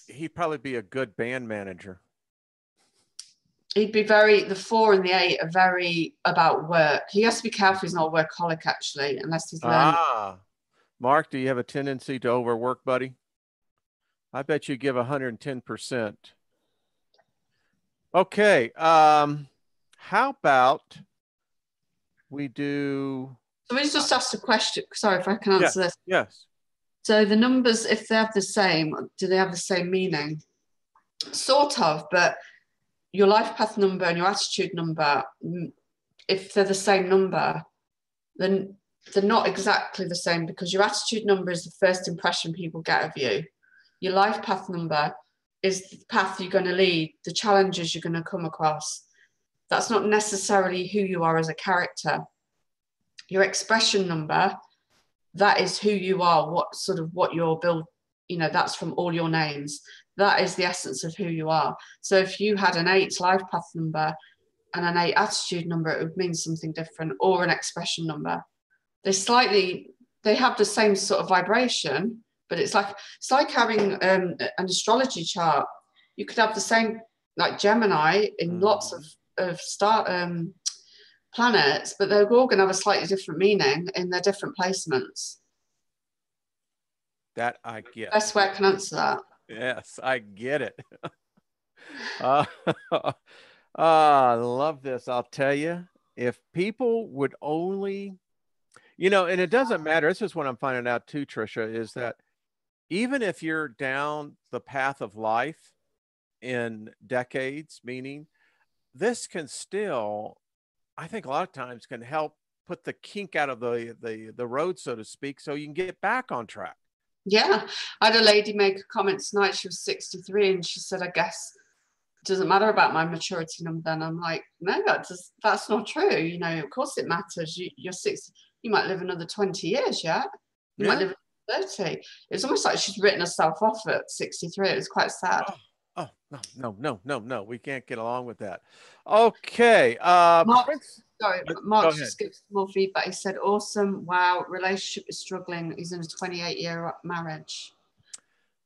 He'd probably be a good band manager. He'd be the 4 and the 8 are very about work. He has to be careful he's not a workaholic, actually, unless he's learned. Mark, do you have a tendency to overwork, buddy? I bet you give 110%. Okay. How about we do... So we just asked a question. Sorry if I can answer this. Yes. So the numbers, if they have the same, do they have the same meaning? Sort of, but your life path number and your attitude number, if they're the same number, then they're not exactly the same, because your attitude number is the first impression people get of you. Your life path number is the path you're going to lead, the challenges you're going to come across. That's not necessarily who you are as a character. Your expression number, that is who you are, what you're built, that's from all your names. That is the essence of who you are. So if you had an 8 life path number and an 8 attitude number, it would mean something different, or an expression number. They have the same sort of vibration, but it's like having an astrology chart. You could have the same, like Gemini, in lots of star planets, but they're all going to have a slightly different meaning in their different placements. That I get. Best way I can answer that. Yes, I get it. I love this. I'll tell you, if people would only, and it doesn't matter. This is what I'm finding out too, Trisha, is that even if you're down the path of life in decades, meaning this can still, I think a lot of times can help put the kink out of the road, so to speak, so you can get back on track. Yeah, I had a lady make a comment tonight. She was 63, and she said, "I guess it doesn't matter about my maturity number." And I'm like, "No, that's not true. You know, of course it matters. You're 60. You might live another 20 years. Yeah, you might Yeah. live 30." It's almost like she's written herself off at 63. It was quite sad. Oh, oh, no, no, no, no, no. We can't get along with that. Okay. Mark, Prince, sorry, go Mark ahead. just gives more feedback. He said, "Awesome, wow, relationship is struggling. He's in a 28-year marriage."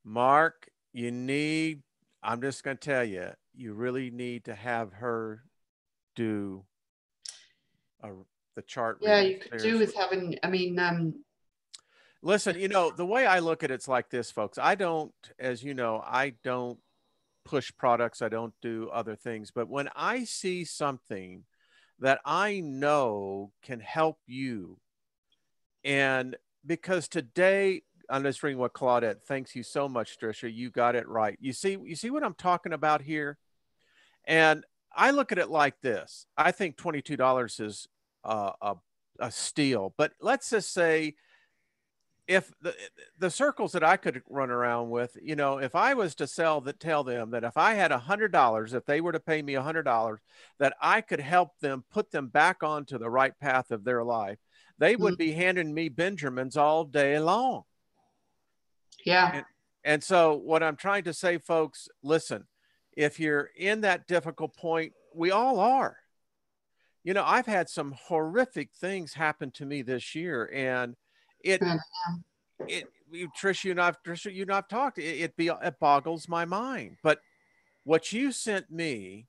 Mark, I'm just going to tell you, you really need to have her do a, the chart Yeah, reading. you could do with Seriously. having. I mean, Listen, the way I look at it's like this, folks. I don't, as you know, I don't push products, I don't do other things. But when I see something that I know can help you, and because today, I'm just reading what Claudette, thanks you so much, Trisha. You got it right. You see what I'm talking about here? And I look at it like this. I think $22 is a steal. But let's just say if the circles that I could run around with, if I was to tell them that if I had $100, if they were to pay me $100, that I could help them put them back onto the right path of their life, they would be handing me Benjamins all day long. yeah, And so what I'm trying to say, folks, listen, if you're in that difficult point, we all are. I've had some horrific things happen to me this year, and it yeah. Trisha, you and I've talked. It boggles my mind. But what you sent me,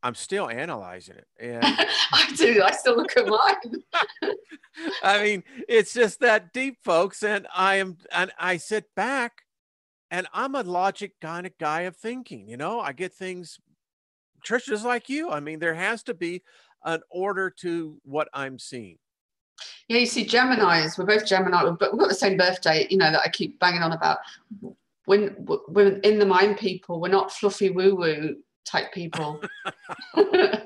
I'm still analyzing it, and I do. I still look at mine. I mean, it's just that deep, folks. And I sit back, and I'm a logic kind of guy of thinking. I get things. Trisha's like you. I mean, there has to be an order to what I'm seeing. Yeah, you see, Geminis. We're both Gemini, but we've got the same birthday. You know that I keep banging on about. When we're in the mind people, we're not fluffy woo woo type people. No.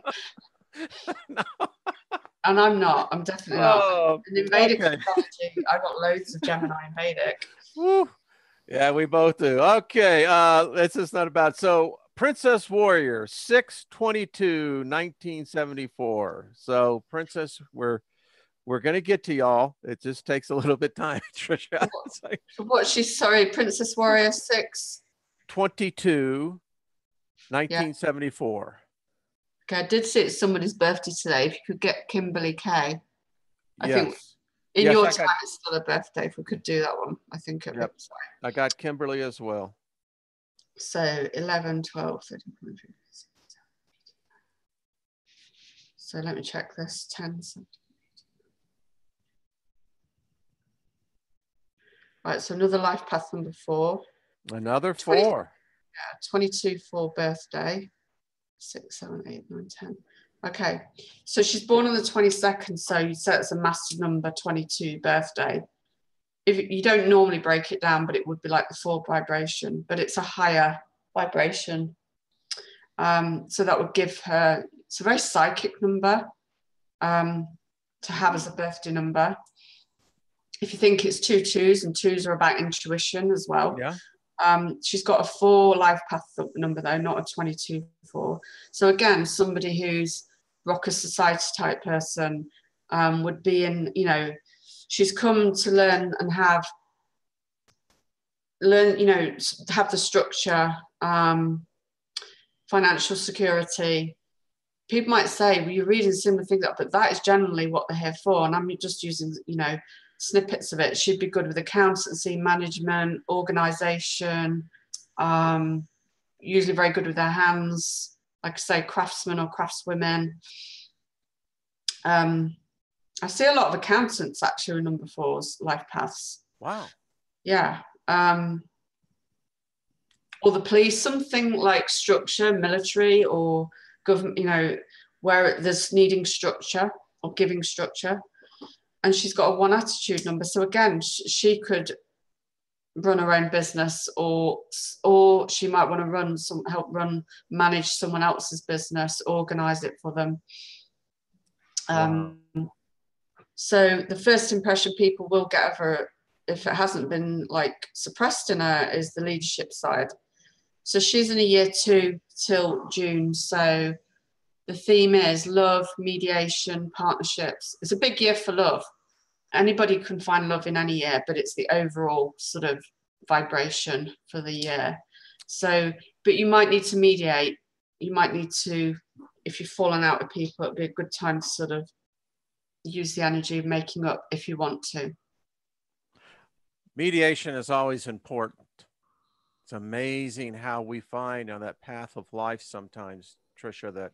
And I'm not. I'm definitely not. Oh, And in Vedic okay. astrology, I've got loads of Gemini in Vedic. Woo. Yeah, we both do. Okay, this is not about so Princess Warrior, 6/22, 1974. So Princess, we're gonna get to y'all. It just takes a little bit time, Trisha. It's like What she's sorry, Princess Warrior 6. 22, Yeah. 1974. Okay, I did see it's somebody's birthday today. If you could get Kimberly K. I think Yes. in Yes, your I time got it's still a birthday. If we could do that one, I think it yep. was. I got Kimberly as well. So 11, 12, 13, 14, 15. So let me check this. 10, 17. Right, so another life path number 4. Another 20, 4. 22 for birthday. 6, 7, 8, 9, 10. Okay, so she's born on the 22nd, so you say it's a master number 22 birthday. If you don't normally break it down, but it would be like the 4 vibration, but it's a higher vibration. So that would give her, it's a very psychic number to have as a birthday number. If you think it's 2 2s, and 2s are about intuition as well. Yeah. She's got a 4 life path number though, not a 22/4. So again, somebody who's rocker society type person would be in, she's come to learn and have the structure, financial security. People might say, well, you're reading similar things up, but that is generally what they're here for. And I'm just using, snippets of it. She'd be good with accountancy, management, organization, usually very good with their hands, like I say, craftsmen or craftswomen. I see a lot of accountants actually in number 4's life paths. Wow. Yeah. or the police, something like structure, military or government, you know, where there's needing structure or giving structure. And she's got a 1 attitude number. So again, she could run her own business, or she might want to help manage someone else's business, organize it for them. Wow. So the first impression people will get of her, if it hasn't been like suppressed in her, is the leadership side. So she's in a year 2 till June. So the theme is love, mediation, partnerships. It's a big year for love. Anybody can find love in any year, but it's the overall sort of vibration for the year. So, but you might need to mediate. You might need to, if you've fallen out with people, it'd be a good time to sort of use the energy of making up if you want to. Mediation is always important. It's amazing how we find on that path of life sometimes, Trisha, that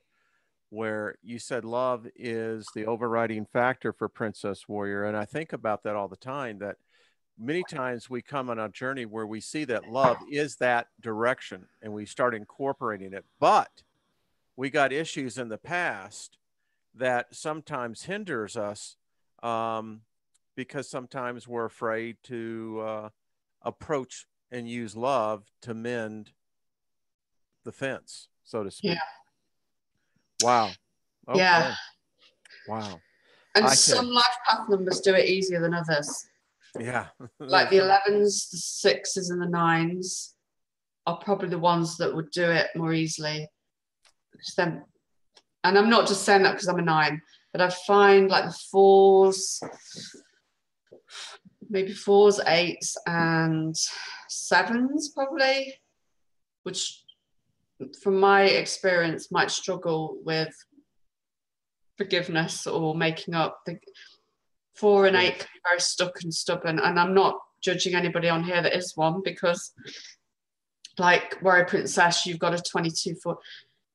where you said love is the overriding factor for Princess Warrior. And I think about that all the time, that many times we come on a journey where we see that love is that direction and we start incorporating it. But we got issues in the past that sometimes hinders us because sometimes we're afraid to approach and use love to mend the fence, so to speak. Yeah. Wow. Okay. Yeah. Wow. And some life path numbers do it easier than others. Yeah. Like the 11s, the 6s, and the 9s are probably the ones that would do it more easily. And I'm not just saying that because I'm a 9, but I find like the 4s, maybe 4s, 8s, and 7s probably, which from my experience might struggle with forgiveness or making up. The 4 and 8 can be very stuck and stubborn, and I'm not judging anybody on here that is one, because like Warrior Princess, you've got a 22 for,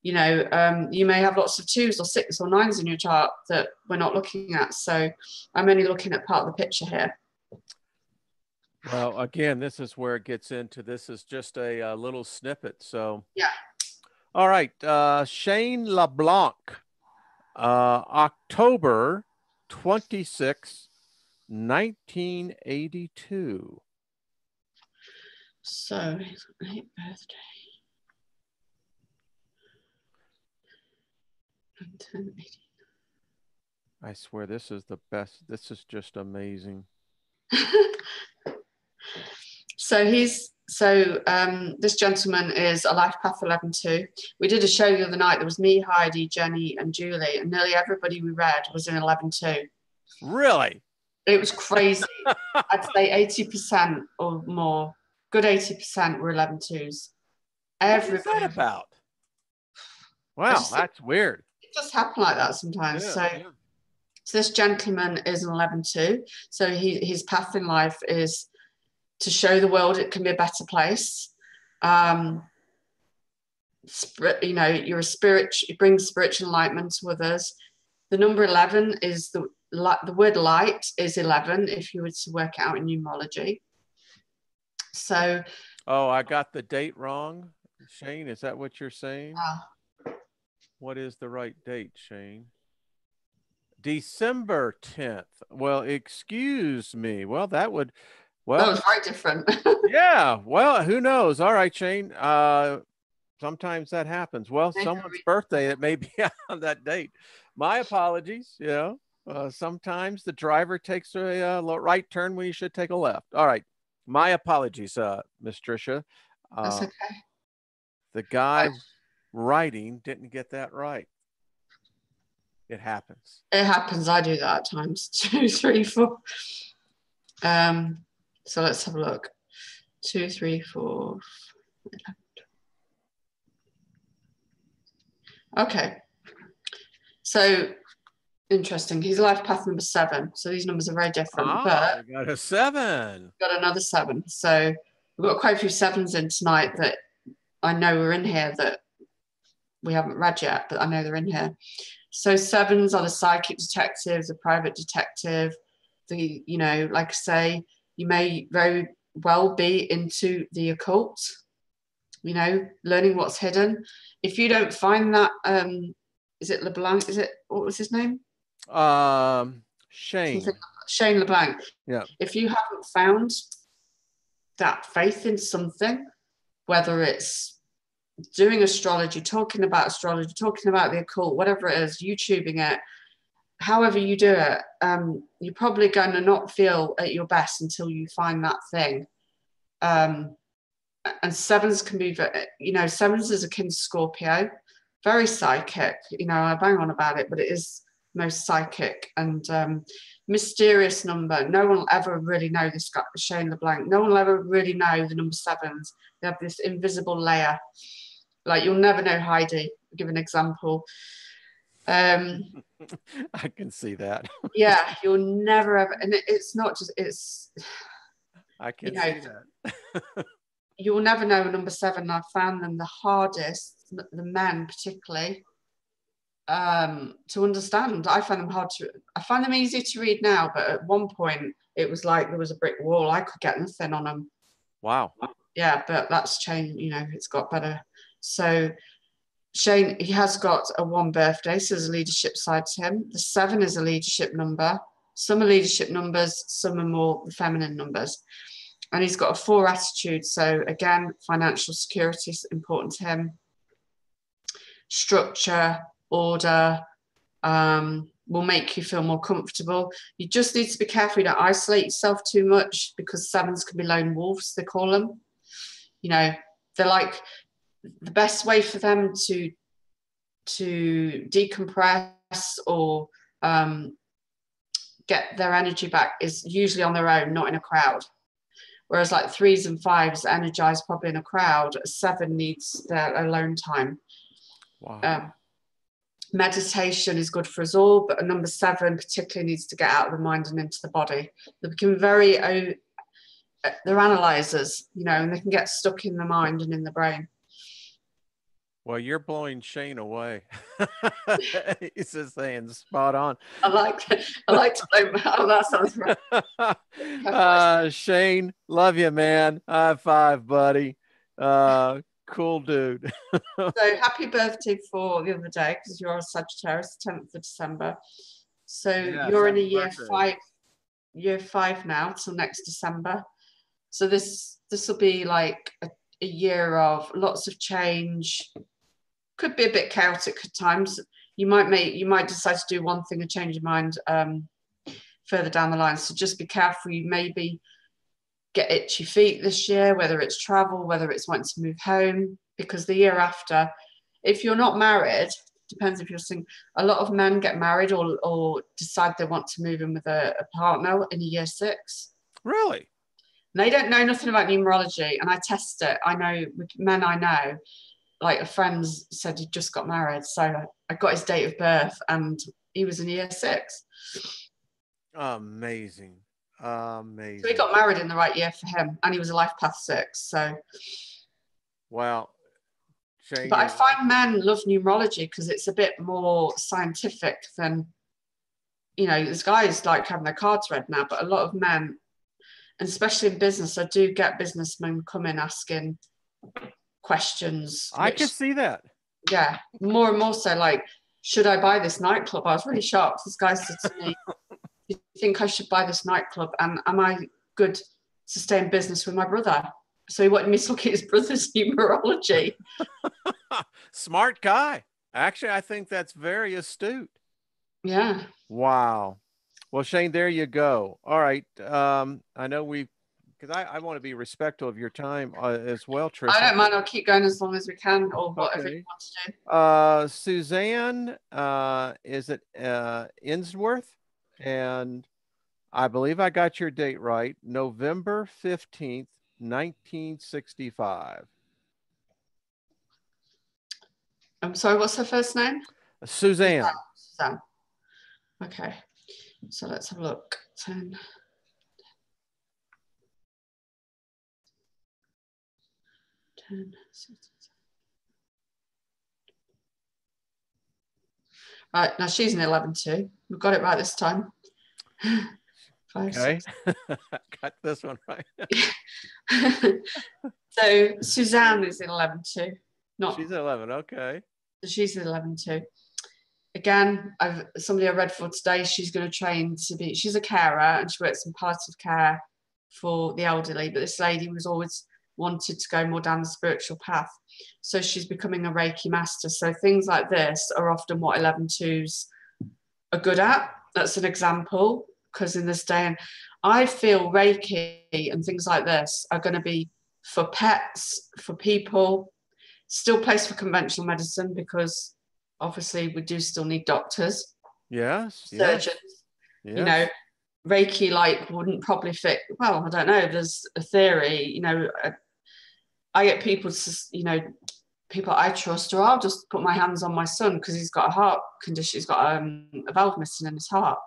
you know, you may have lots of 2s or 6s or 9s in your chart that we're not looking at. So I'm only looking at part of the picture here. Well, again, this is where it gets into, this is just a little snippet. So, yeah. All right. Shane LeBlanc, October 26, 1982. So his 8th birthday. 1080. I swear this is the best. This is just amazing. So this gentleman is a life path 11-2. We did a show the other night. There was me, Heidi, Jenny, and Julie, and nearly everybody we read was in 11-2. Really? It was crazy. I'd say 80% or more, good 80% were 11-2s. What is that about? Wow, that's weird. It just happened like that sometimes. Yeah, so this gentleman is an 11-2. So his path in life is to show the world it can be a better place. You know, you're a spirit, you bring spiritual enlightenment to others. The number 11 is the word light is 11 if you were to work it out in numerology. So. Oh, I got the date wrong. Shane, is that what you're saying? What is the right date, Shane? December 10th. Well, excuse me. Well, that would, well. That was very different. Yeah. Well, who knows? All right, Shane. Sometimes that happens. Well, someone's birthday, it may be on that date. My apologies. You know, sometimes the driver takes a right turn when you should take a left. All right. My apologies, Miss Trisha. That's okay. The guy writing didn't get that right. It happens. It happens. I do that at times. 2, 3, 4. So let's have a look. 2, 3, 4. 11. Okay. So interesting. He's life path number 7. So these numbers are very different. But we got a 7. Got another 7. So we've got quite a few 7s in tonight that I know are in here that we haven't read yet, but I know they're in here. So 7s are the psychic detectives, the private detective, the, you know, like I say, you may very well be into the occult. you know, learning what's hidden. If you don't find that, is it LeBlanc? What was his name? Shane. Shane LeBlanc. Yeah. If you haven't found that faith in something, whether it's doing astrology, talking about the occult, whatever it is, YouTubing it, however you do it, you're probably going to not feel at your best until you find that thing. And sevens can be, you know, sevens is akin to Scorpio, very psychic. You know, I bang on about it, but it is most psychic and mysterious number. No one will ever really know this guy, Shane LeBlanc. No one will ever really know the number sevens. They have this invisible layer. Like, you'll never know Heidi. I'll give an example. I can see that. Yeah, you'll never ever, and it's not just, it's, I can see that. You'll never know number seven. I found them the hardest, the men particularly, to understand. I find them easy to read now, but at one point it was like there was a brick wall. I could get nothing on them. Wow. Yeah, but that's changed, you know, it's got better. So Shane, he has got a 1 birthday, so there's a leadership side to him. The 7 is a leadership number. Some are leadership numbers, some are more the feminine numbers. And he's got a 4 attitude. So again, financial security is important to him. Structure, order, will make you feel more comfortable. You just need to be careful you don't isolate yourself too much, because 7s can be lone wolves, they call them. You know, they're like, the best way for them to decompress or get their energy back is usually on their own, not in a crowd. Whereas like 3s and 5s energize probably in a crowd. A 7 needs their alone time. Wow. Meditation is good for us all, but a number 7 particularly needs to get out of the mind and into the body. They become they're analyzers, you know, and they can get stuck in the mind and in the brain. Well, you're blowing Shane away. He's just saying spot on. I like to blow. Oh, that sounds right. Shane, love you, man. High five, buddy. Cool dude. So happy birthday for the other day, because you're a Sagittarius, 10th of December. So yeah, you're in a year five now till next December. So this will be like a year of lots of change. Could be a bit chaotic at times. You might decide to do one thing and change your mind further down the line. So just be careful. You maybe get itchy feet this year, whether it's travel, whether it's wanting to move home, because the year after, if you're not married, depends if you're single, a lot of men get married or decide they want to move in with a partner in year 6. Really? And they don't know nothing about numerology, and I test it. I know with men I know, like a friend said he just got married, so I got his date of birth and he was in year 6. Amazing. Amazing. So he got married in the right year for him, and he was a life path 6. So wow. Shane, but I find men love numerology because it's a bit more scientific than, you know, there's guys like having their cards read now, but a lot of men, and especially in business, I do get businessmen come in asking questions. I can see that. Yeah, more and more so, like, should I buy this nightclub? I was really shocked. This guy said to me, do you think I should buy this nightclub? And am I good to stay in business with my brother? So he wanted me to look at his brother's numerology. Smart guy. Actually, I think that's very astute. Yeah. Wow. Well, Shane, there you go. All right. I know because I want to be respectful of your time as well, Trisha. I don't mind. I'll keep going as long as we can, or whatever you want to do. Suzanne, is it Innsworth? And I believe I got your date right. November 15th, 1965. I'm sorry, what's her first name? Suzanne. Suzanne. Okay. So let's have a look. 10. Right, now she's an 11 too. We've got it right this time. 5, okay. Got this one right. So Suzanne is in 11 too. She's 11. Okay. She's in 11 too. Again, somebody I read for today, she's going to train to be, she's a carer and she works in palliative care for the elderly, but this lady was always wanted to go more down the spiritual path. So she's becoming a Reiki master. So things like this are often what 11-2s are good at. That's an example, because in this day, and I feel Reiki and things like this are going to be for pets, for people, still place for conventional medicine, because obviously we do still need doctors, Yes. surgeons, Yes. you know, Reiki like wouldn't probably fit. Well, I don't know. There's a theory, you know, I get people to, you know, people I trust, or I'll just put my hands on my son because he's got a heart condition. He's got a valve missing in his heart.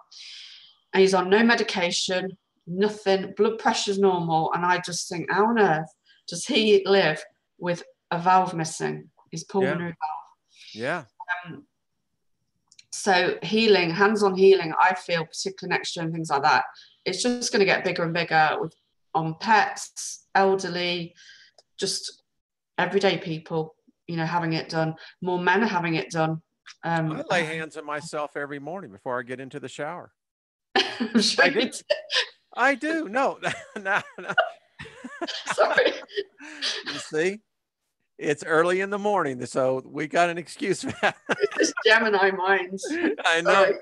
And he's on no medication, nothing, blood pressure's normal. And I just think, how on earth does he live with a valve missing, his pulmonary valve? Yeah. So healing, hands-on healing, I feel, particularly next year and things like that, it's just going to get bigger and bigger on pets, elderly, just everyday people, you know, having it done. More men are having it done. I lay hands on myself every morning before I get into the shower. I'm sure I do. I do. No. No. Sorry. You see? It's early in the morning, so we got an excuse for that. It's just Gemini minds. I know.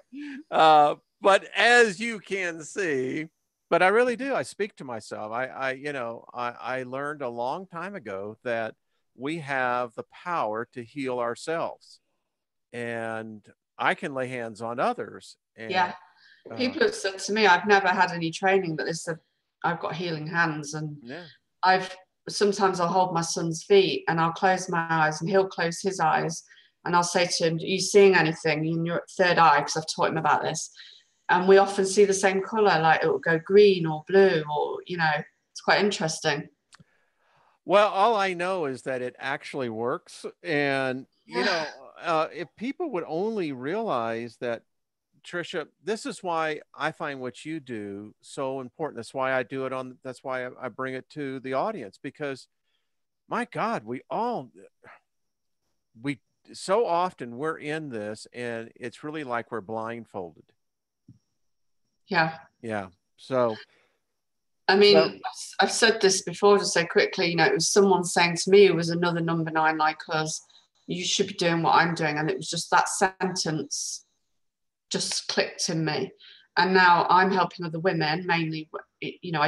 But as you can see, but I really do. I speak to myself. I learned a long time ago that we have the power to heal ourselves, and I can lay hands on others. And, yeah. People have said to me, I've never had any training, but they said I've got healing hands, and yeah. Sometimes I'll hold my son's feet and I'll close my eyes and he'll close his eyes, and I'll say to him, are you seeing anything in your third eye? Because I've taught him about this. And we often see the same color, like it will go green or blue, or, you know, it's quite interesting. Well, all I know is that it actually works. And, you know, if people would only realize that, Trisha, this is why I find what you do so important. That's why I do it that's why I bring it to the audience, because my God, we so often we're in this and it's really like we're blindfolded. Yeah. Yeah. So, I mean, I've said this before, just so quickly, you know, it was someone saying to me, who was another number 9 like us, you should be doing what I'm doing. And it was just that sentence just clicked in me. And now I'm helping other women, mainly, you know,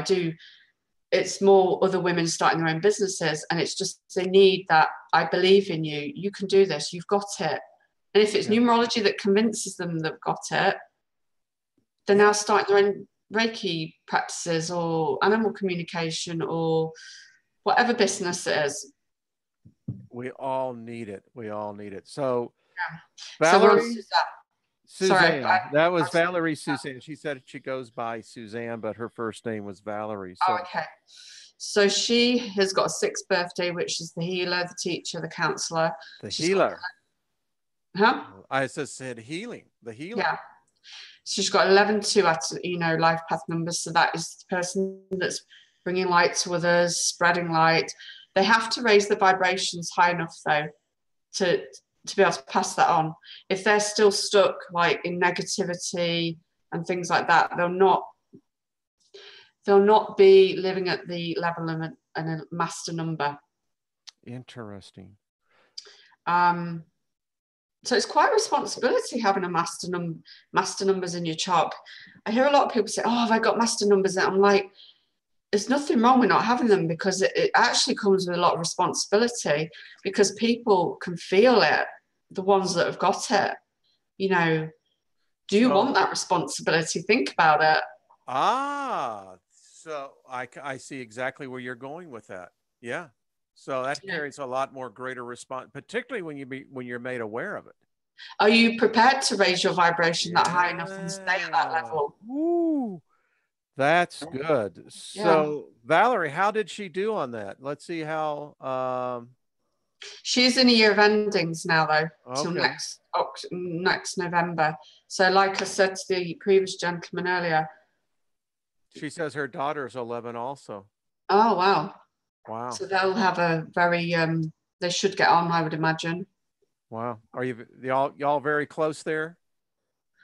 it's more other women starting their own businesses, and it's just, they need that, I believe in you, you can do this, you've got it. And if it's numerology that convinces them they've got it, they're now starting their own Reiki practices or animal communication or whatever business it is. We all need it. We all need it. So, Valerie, so Suzanne. That was Valerie Suzanne. She said she goes by Suzanne, but her first name was Valerie. So. Oh, okay. So she has got a 6th birthday, which is the healer, the teacher, the counselor. The healer. Huh? I just said healing. The healer. Yeah. So she's got 11-2 at, you know, life path numbers. So that is the person that's bringing light to others, spreading light. They have to raise the vibrations high enough, though, to be able to pass that on. If they're still stuck like in negativity and things like that, they'll not be living at the level of a master number. Interesting. So it's quite a responsibility having a master numbers in your chart. I hear a lot of people say, oh, have I got master numbers? And I'm like, there's nothing wrong with not having them, because it actually comes with a lot of responsibility, because people can feel it, the ones that have got it. You know, do you want that responsibility? Think about it. So I see exactly where you're going with that. Yeah. So that carries a lot more greater response, particularly when you're made aware of it. Are you prepared to raise your vibration that high enough and stay at that level? Ooh, that's good. So Valerie, how did she do on that? Let's see how. She's in a year of endings now, though, till next November. So, like I said to the previous gentleman earlier, she says her daughter's 11 also. Oh, wow. Wow. So they'll have a very, they should get on, I would imagine. Wow. Are y'all very close there,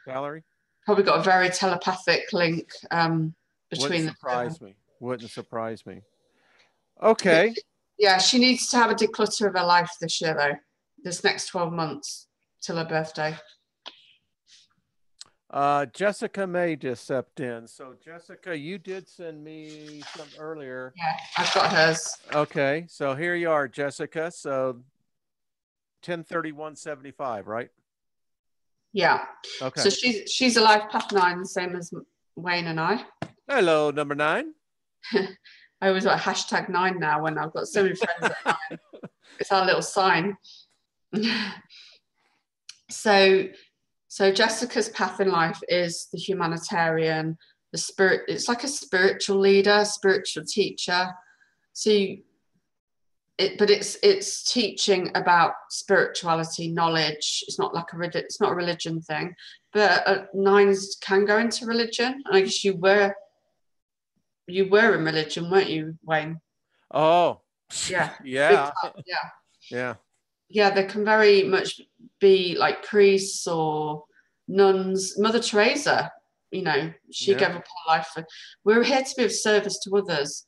Valerie? Probably got a very telepathic link Wouldn't between the two of them. surprise me. Wouldn't surprise me. But Okay. yeah, she needs to have a declutter of her life this year, though. This next 12 months till her birthday. Jessica May just stepped in. So Jessica, you did send me some earlier. Yeah, I've got hers. Okay. So here you are, Jessica. So 103175, right? Yeah. Okay. So she's a life path 9, the same as Wayne and I. Hello, number 9. I always write #9 now when I've got so many friends at 9. It's our little sign. so Jessica's path in life is the humanitarian, the spirit. It's like a spiritual leader, spiritual teacher. So but it's teaching about spirituality, knowledge. It's not like it's not a religion thing. But 9s can go into religion. And I guess you were in religion, weren't you, Wayne? Oh, Yeah, big yeah. time. Yeah, Yeah. yeah. They can very much be like priests or nuns. Mother Teresa, she Yeah. gave up her life for. We're here to be of service to others.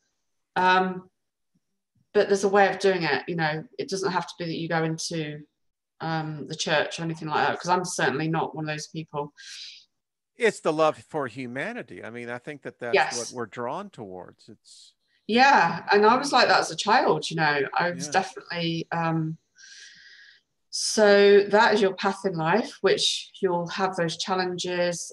But there's a way of doing it. It doesn't have to be that you go into the church or anything like that, because I'm certainly not one of those people. It's the love for humanity. I mean, I think that that's what Yes. we're drawn towards. It's Yeah. And I was like that as a child, I was yeah. definitely. So that is your path in life, which you'll have those challenges.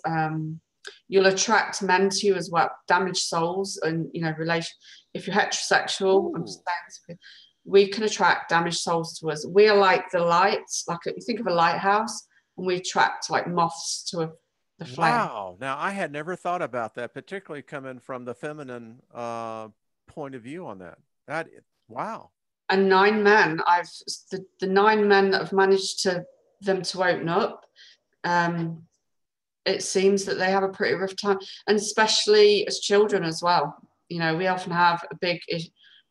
You'll attract men to you as well, damaged souls, and relation. If you're heterosexual, I'm Ooh. just saying, we can attract damaged souls to us. We are like the light, like you think of a lighthouse, and we attract like moths to the flame. Wow. Now, I had never thought about that, particularly coming from the feminine point of view on that. Wow. And 9 men, the 9 men that have managed to open up. It seems that they have a pretty rough time, and especially as children as well. We often have a big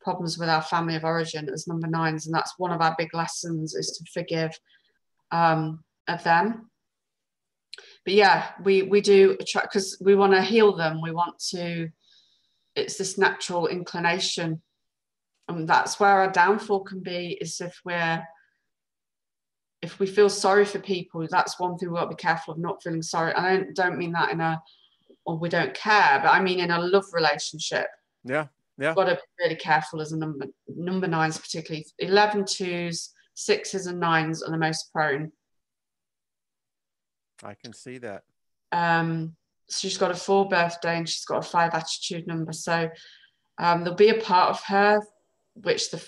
problems with our family of origin as number 9s, and that's one of our big lessons, is to forgive of them. But yeah, we do attract, because we want to heal them. We want to. It's this natural inclination, and that's where our downfall can be. Is if we feel sorry for people, that's one thing we've got to be careful of, not feeling sorry. I don't mean that or we don't care, but I mean in a love relationship. Yeah. Yeah. Got to be really careful as a number 9s, particularly 11 2s, 6s and 9s are the most prone. I can see that. She's got a 4 birthday and she's got a 5 attitude number. So there'll be a part of her which the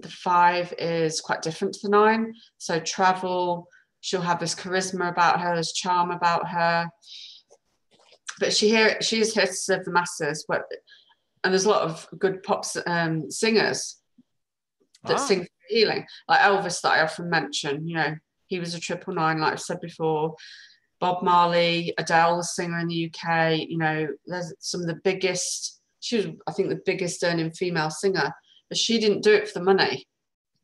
5 is quite different to the 9. So travel, she'll have this charisma about her, this charm about her. But she is here to serve the masses. And there's a lot of good pop singers that sing for healing, like Elvis that I often mention. He was a 999, like I've said before. Bob Marley, Adele, the singer in the UK. There's some of the biggest. She was, I think, the biggest earning female singer, but she didn't do it for the money.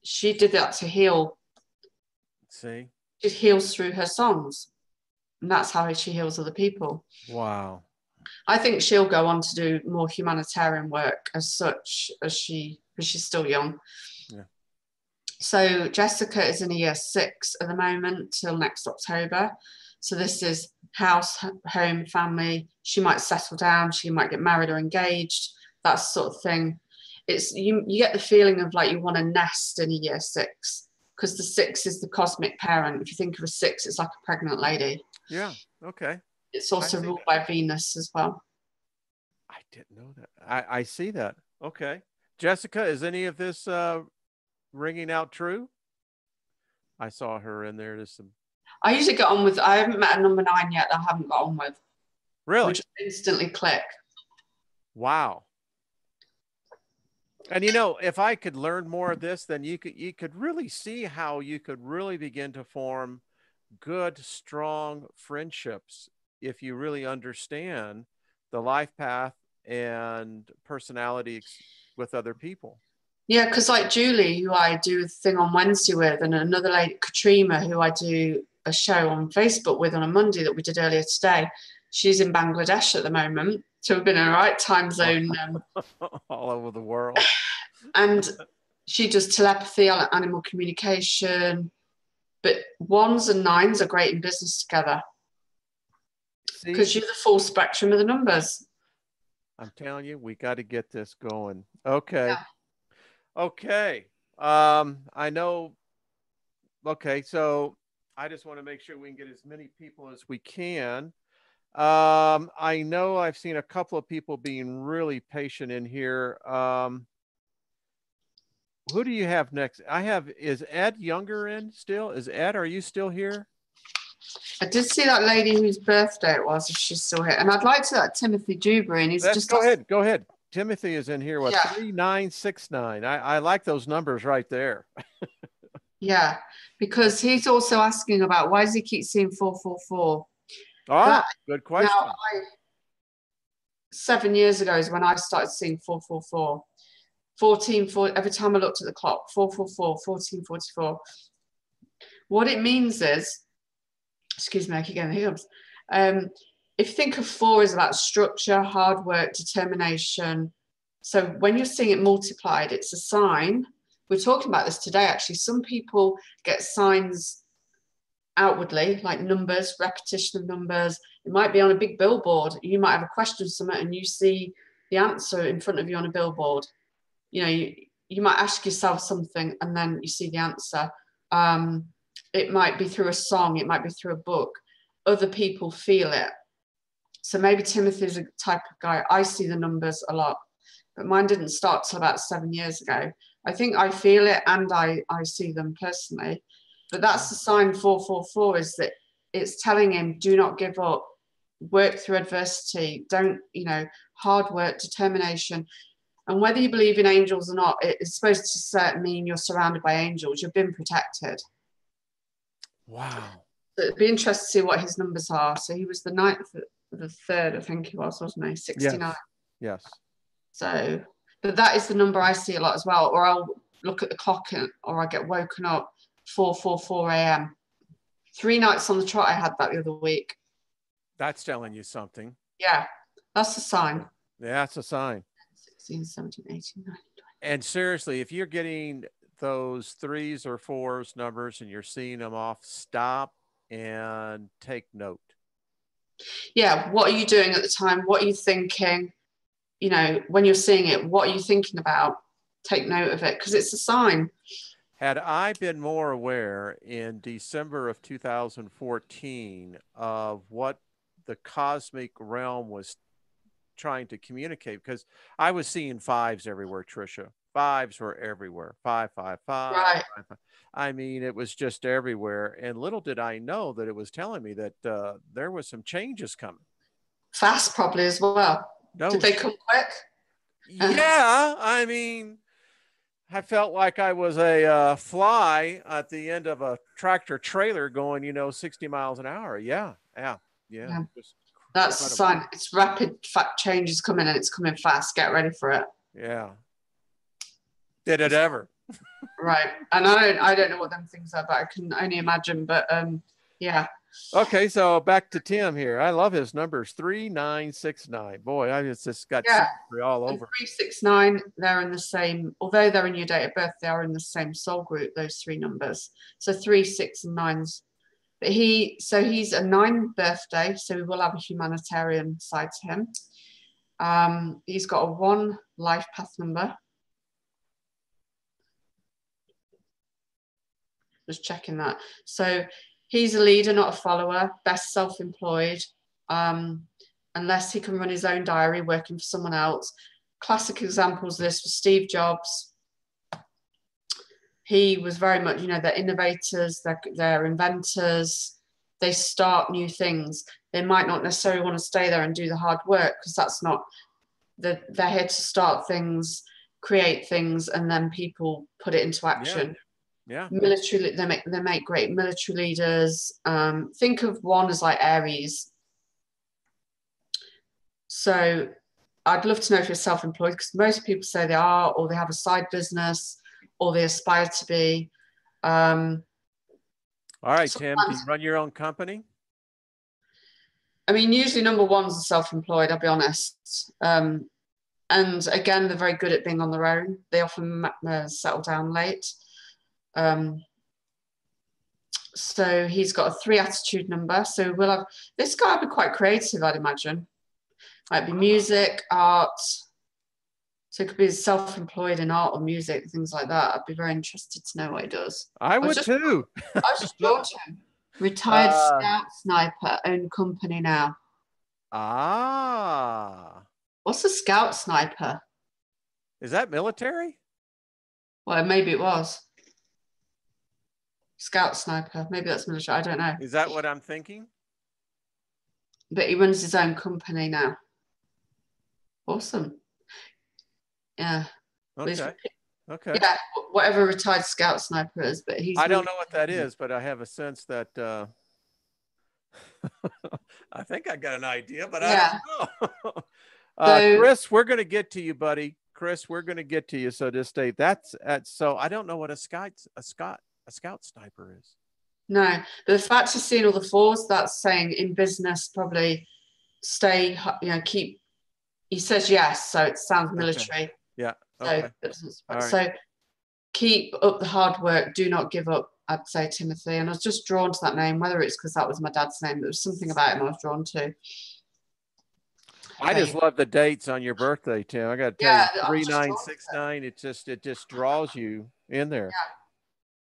She did that to heal. See? She heals through her songs, and that's how she heals other people. Wow. I think she'll go on to do more humanitarian work as such, because she's still young. Yeah. So Jessica is in a year 6 at the moment till next October. So this is house, home, family. She might settle down. She might get married or engaged. That sort of thing. It's you get the feeling of like you want to nest in a year 6, because the 6 is the cosmic parent. If you think of a 6, it's like a pregnant lady. Yeah. Okay. It's also ruled by Venus as well. I didn't know that. I see that. Okay. Jessica, is any of this ringing out true? I saw her in there. There's some. I usually get on with. I haven't met a number 9 yet that I haven't got on with. Really? Which instantly click. Wow. And if I could learn more of this, then you could really see how you could really begin to form good, strong friendships if you really understand the life path and personality with other people. Yeah, because like Julie, who I do a thing on Wednesday with, and another lady, Katrina, who I do a show on Facebook with on a Monday that we did earlier today. She's in Bangladesh at the moment. So we've been in the right time zone. All over the world. And she does telepathy, animal communication. But ones and nines are great in business together because you're the full spectrum of the numbers. I'm telling you, we got to get this going. Okay. Yeah. Okay. I know. Okay. So I just want to make sure we can get as many people as we can. I know I've seen a couple of people being really patient in here. Who do you have next? Is Ed Younger in still? Is Ed, are you still here? I did see that lady whose birthday it was, if she's still here. And I'd like to that Timothy Dewberry, and he's Let's just go ahead. Go ahead. Timothy is in here. What, yeah. 3969? I like those numbers right there. Yeah, because he's also asking about why does he keep seeing 444? Ah, good question. Now, 7 years ago is when I started seeing 444. 14, every time I looked at the clock, 444, 1444. What it means is, excuse me, I keep getting the hiccups. If you think of 4 is about structure, hard work, determination. So when you're seeing it multiplied, it's a sign. We're talking about this today, actually. Some people get signs outwardly, like numbers, repetition of numbers. It might be on a big billboard. You might have a question or something and you see the answer in front of you on a billboard. You know, you might ask yourself something and then you see the answer. It might be through a song, it might be through a book. Other people feel it. So maybe Timothy's a type of guy. I see the numbers a lot, but mine didn't start till about 7 years ago. I think I feel it and I see them personally. But that's the sign 444 is that it's telling him, do not give up, work through adversity, don't, hard work, determination. And whether you believe in angels or not, it's supposed to mean you're surrounded by angels. You've been protected. Wow. So it'd be interesting to see what his numbers are. So he was the 9th, the 3rd, I think he was, wasn't he? 69. Yes. So, but that is the number I see a lot as well. Or I'll look at the clock or I get woken up 4:44 a.m. 3 nights on the trot I had that the other week. That's telling you something. Yeah, that's a sign. Yeah, that's a sign. 16, 17, 18, 19, 20. And seriously, if you're getting those 3s or 4s numbers and you're seeing them off, stop and take note. Yeah, what are you doing at the time? What are you thinking? When you're seeing it, what are you thinking about? Take note of it because it's a sign. Had I been more aware in December of 2014 of what the cosmic realm was trying to communicate, because I was seeing 5s everywhere, Trisha. 5s were everywhere. 555. Right. 5. I mean, it was just everywhere. And little did I know that it was telling me that there was some changes coming. Fast, probably as well. No, did they come quick? Yeah, I mean, I felt like I was a fly at the end of a tractor trailer going, 60 miles an hour. Yeah. That's a sign. It's rapid changes coming and it's coming fast. Get ready for it. Yeah. Did it ever? Right. And I don't know what them things are, but I can only imagine. But yeah. Okay, so back to Tim here. I love his numbers 3969. Boy, I just got all over. 369, they're in the same, although they're in your date of birth, they are in the same soul group, those 3 numbers. So 3, 6, and 9s. But he's a 9 birthday, so we will have a humanitarian side to him. He's got a 1 life path number. Just checking that. So he's a leader, not a follower, best self-employed, unless he can run his own diary working for someone else. Classic examples of this was Steve Jobs. He was very much, they're innovators, they're inventors, they start new things. They might not necessarily want to stay there and do the hard work because that's not, they're here to start things, create things, and then people put it into action. Yeah. Military, they make great military leaders. Think of 1 as like Aries. So I'd love to know if you're self-employed, because most people say they are, or they have a side business, or they aspire to be. Um, All right, Tim, do you sometimes, run your own company? I mean, usually number ones are self-employed, I'll be honest. And again, they're very good at being on their own. They often settle down late. Um, so he's got a 3 attitude number. So we'll have, this guy will be quite creative, I'd imagine. Might be music, art. So it could be self-employed in art or music, things like that. I'd be very interested to know what he does. I I was would just, too. I was just drawn to him. Retired uh, scout sniper, own company now. ah, What's a scout sniper? is that military? Well, maybe it was. Scout sniper. Maybe that's military. I don't know. Is that what I'm thinking? But he runs his own company now. Awesome. Yeah. Well, Okay. Okay. yeah, whatever retired scout sniper is, but he's I don't running. know what that is, but I have a sense that I think I got an idea, but I Yeah. don't know. So Chris, we're going to get to you, buddy. Chris, we're going to get to you. So just stay. That's at. So I don't know what a scout sniper is. no, but the fact of seeing all the fours, that's saying in business probably stay, keep. He says yes, so it sounds Okay. military. Yeah. So, Okay. All right. so keep up the hard work. Do not give up. I'd say Timothy, and I was just drawn to that name. Whether it's because that was my dad's name, there was something about him I was drawn to. I There just you love the dates on your birthday, Tim. I got to tell Yeah, you, I was three just nine drawn to six it. nine. It just draws you in there.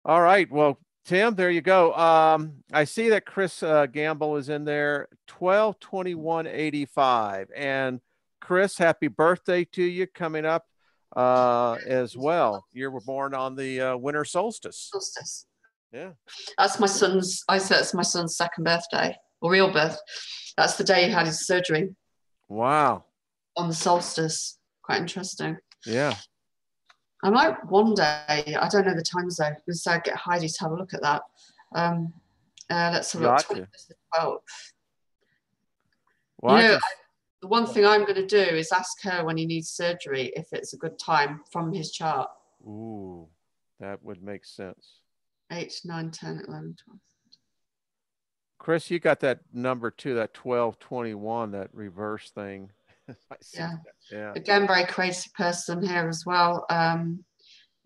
All right. Well, Tim, there you go. I see that Chris Gamble is in there, 12/21/85. And Chris, happy birthday to you coming up as well. You were born on the winter solstice. Solstice. Yeah. That's my son's. I said it's my son's second birthday or real birth. That's the day he had his surgery Wow. on the solstice. Quite interesting. Yeah. I might one day. I don't know the times though. Because I get Heidi to have a look at that. Um, let's have a You look. ought 20 to. to 12. Well, You I know, can. the one thing I'm going to do is ask her when he needs surgery if it's a good time from his chart. Ooh, that would make sense. 8, 9, 10, 11, 12. Chris, you got that number too, that 12/21, that reverse thing. I see Yeah. that. Yeah. Again, very creative person here as well.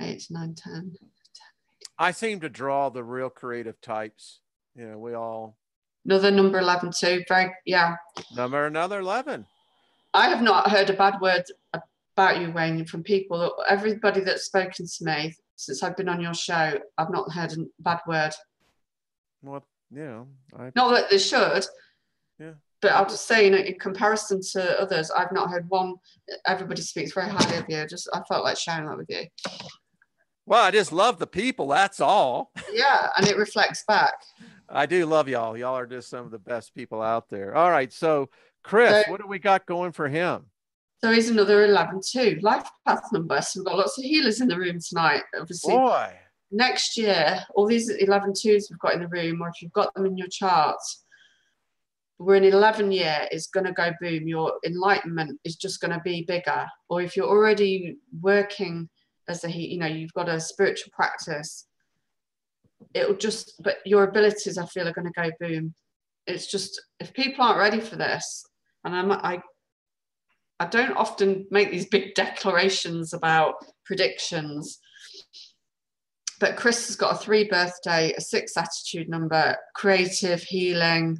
8, 9, 10. I seem to draw the real creative types. You know, we all Another number 11 too. Very, yeah. number another 11. I have not heard a bad word about you, Wayne, from people. Everybody that's spoken to me since I've been on your show, I've not heard a bad word. Well, you know, Not that they should, yeah. but I'll just say, in comparison to others, I've not heard one. Everybody speaks very highly of you. Just I felt like sharing that with you. Well, I just love the people. That's all. Yeah, and it reflects back. I do love y'all. Y'all are just some of the best people out there. All right. So, So, Chris, what do we got going for him? so he's another 11 too. Life path number. So we've got lots of healers in the room tonight. Obviously, Boy. next year, all these 11 twos we've got in the room, or if you've got them in your charts, we're in 11 year, it's going to go boom. Your enlightenment is just going to be bigger. Or if you're already working as you've got a spiritual practice, it'll just, but your abilities, I feel, are going to go boom. It's just, if people aren't ready for this, and I don't often make these big declarations about predictions, but Chris has got a 3 birthday, a 6 attitude number, creative, healing.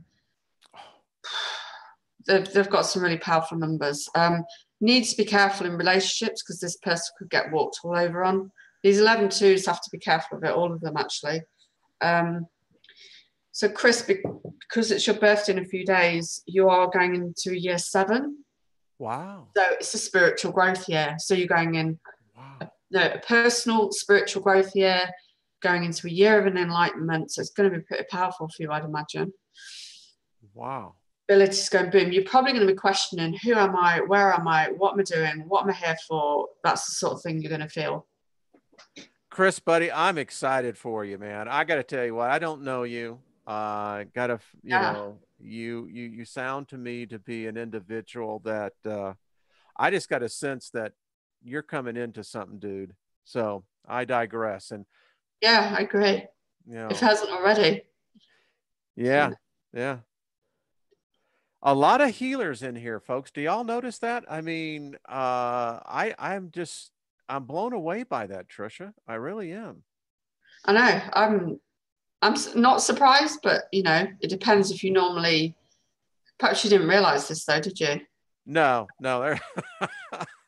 They've got some really powerful numbers. Needs to be careful in relationships because this person could get walked all over on. These 11 twos have to be careful of it, all of them actually. So Chris, because it's your birthday in a few days, you are going into year 7. Wow. So it's a spiritual growth year. So you're going in Wow. a personal spiritual growth year, going into a year of an enlightenment. So it's going to be pretty powerful for you, I'd imagine. Wow. Abilities going boom. You're probably going to be questioning, who am I? Where am I? What am I doing? What am I here for? That's the sort of thing you're going to feel. Chris, buddy, I'm excited for you, man. I got to tell you what, I don't know you. Gotta, Yeah. you sound to me to be an individual that I just got a sense that you're coming into something, dude. So I digress. And Yeah, I agree. you If it know, hasn't already. yeah, yeah. A lot of healers in here, folks. Do y'all notice that? I mean, I'm blown away by that, Trisha. I really am. I know. Not surprised, but it depends if you normally. Perhaps you didn't realize this though, did you? No, no, there,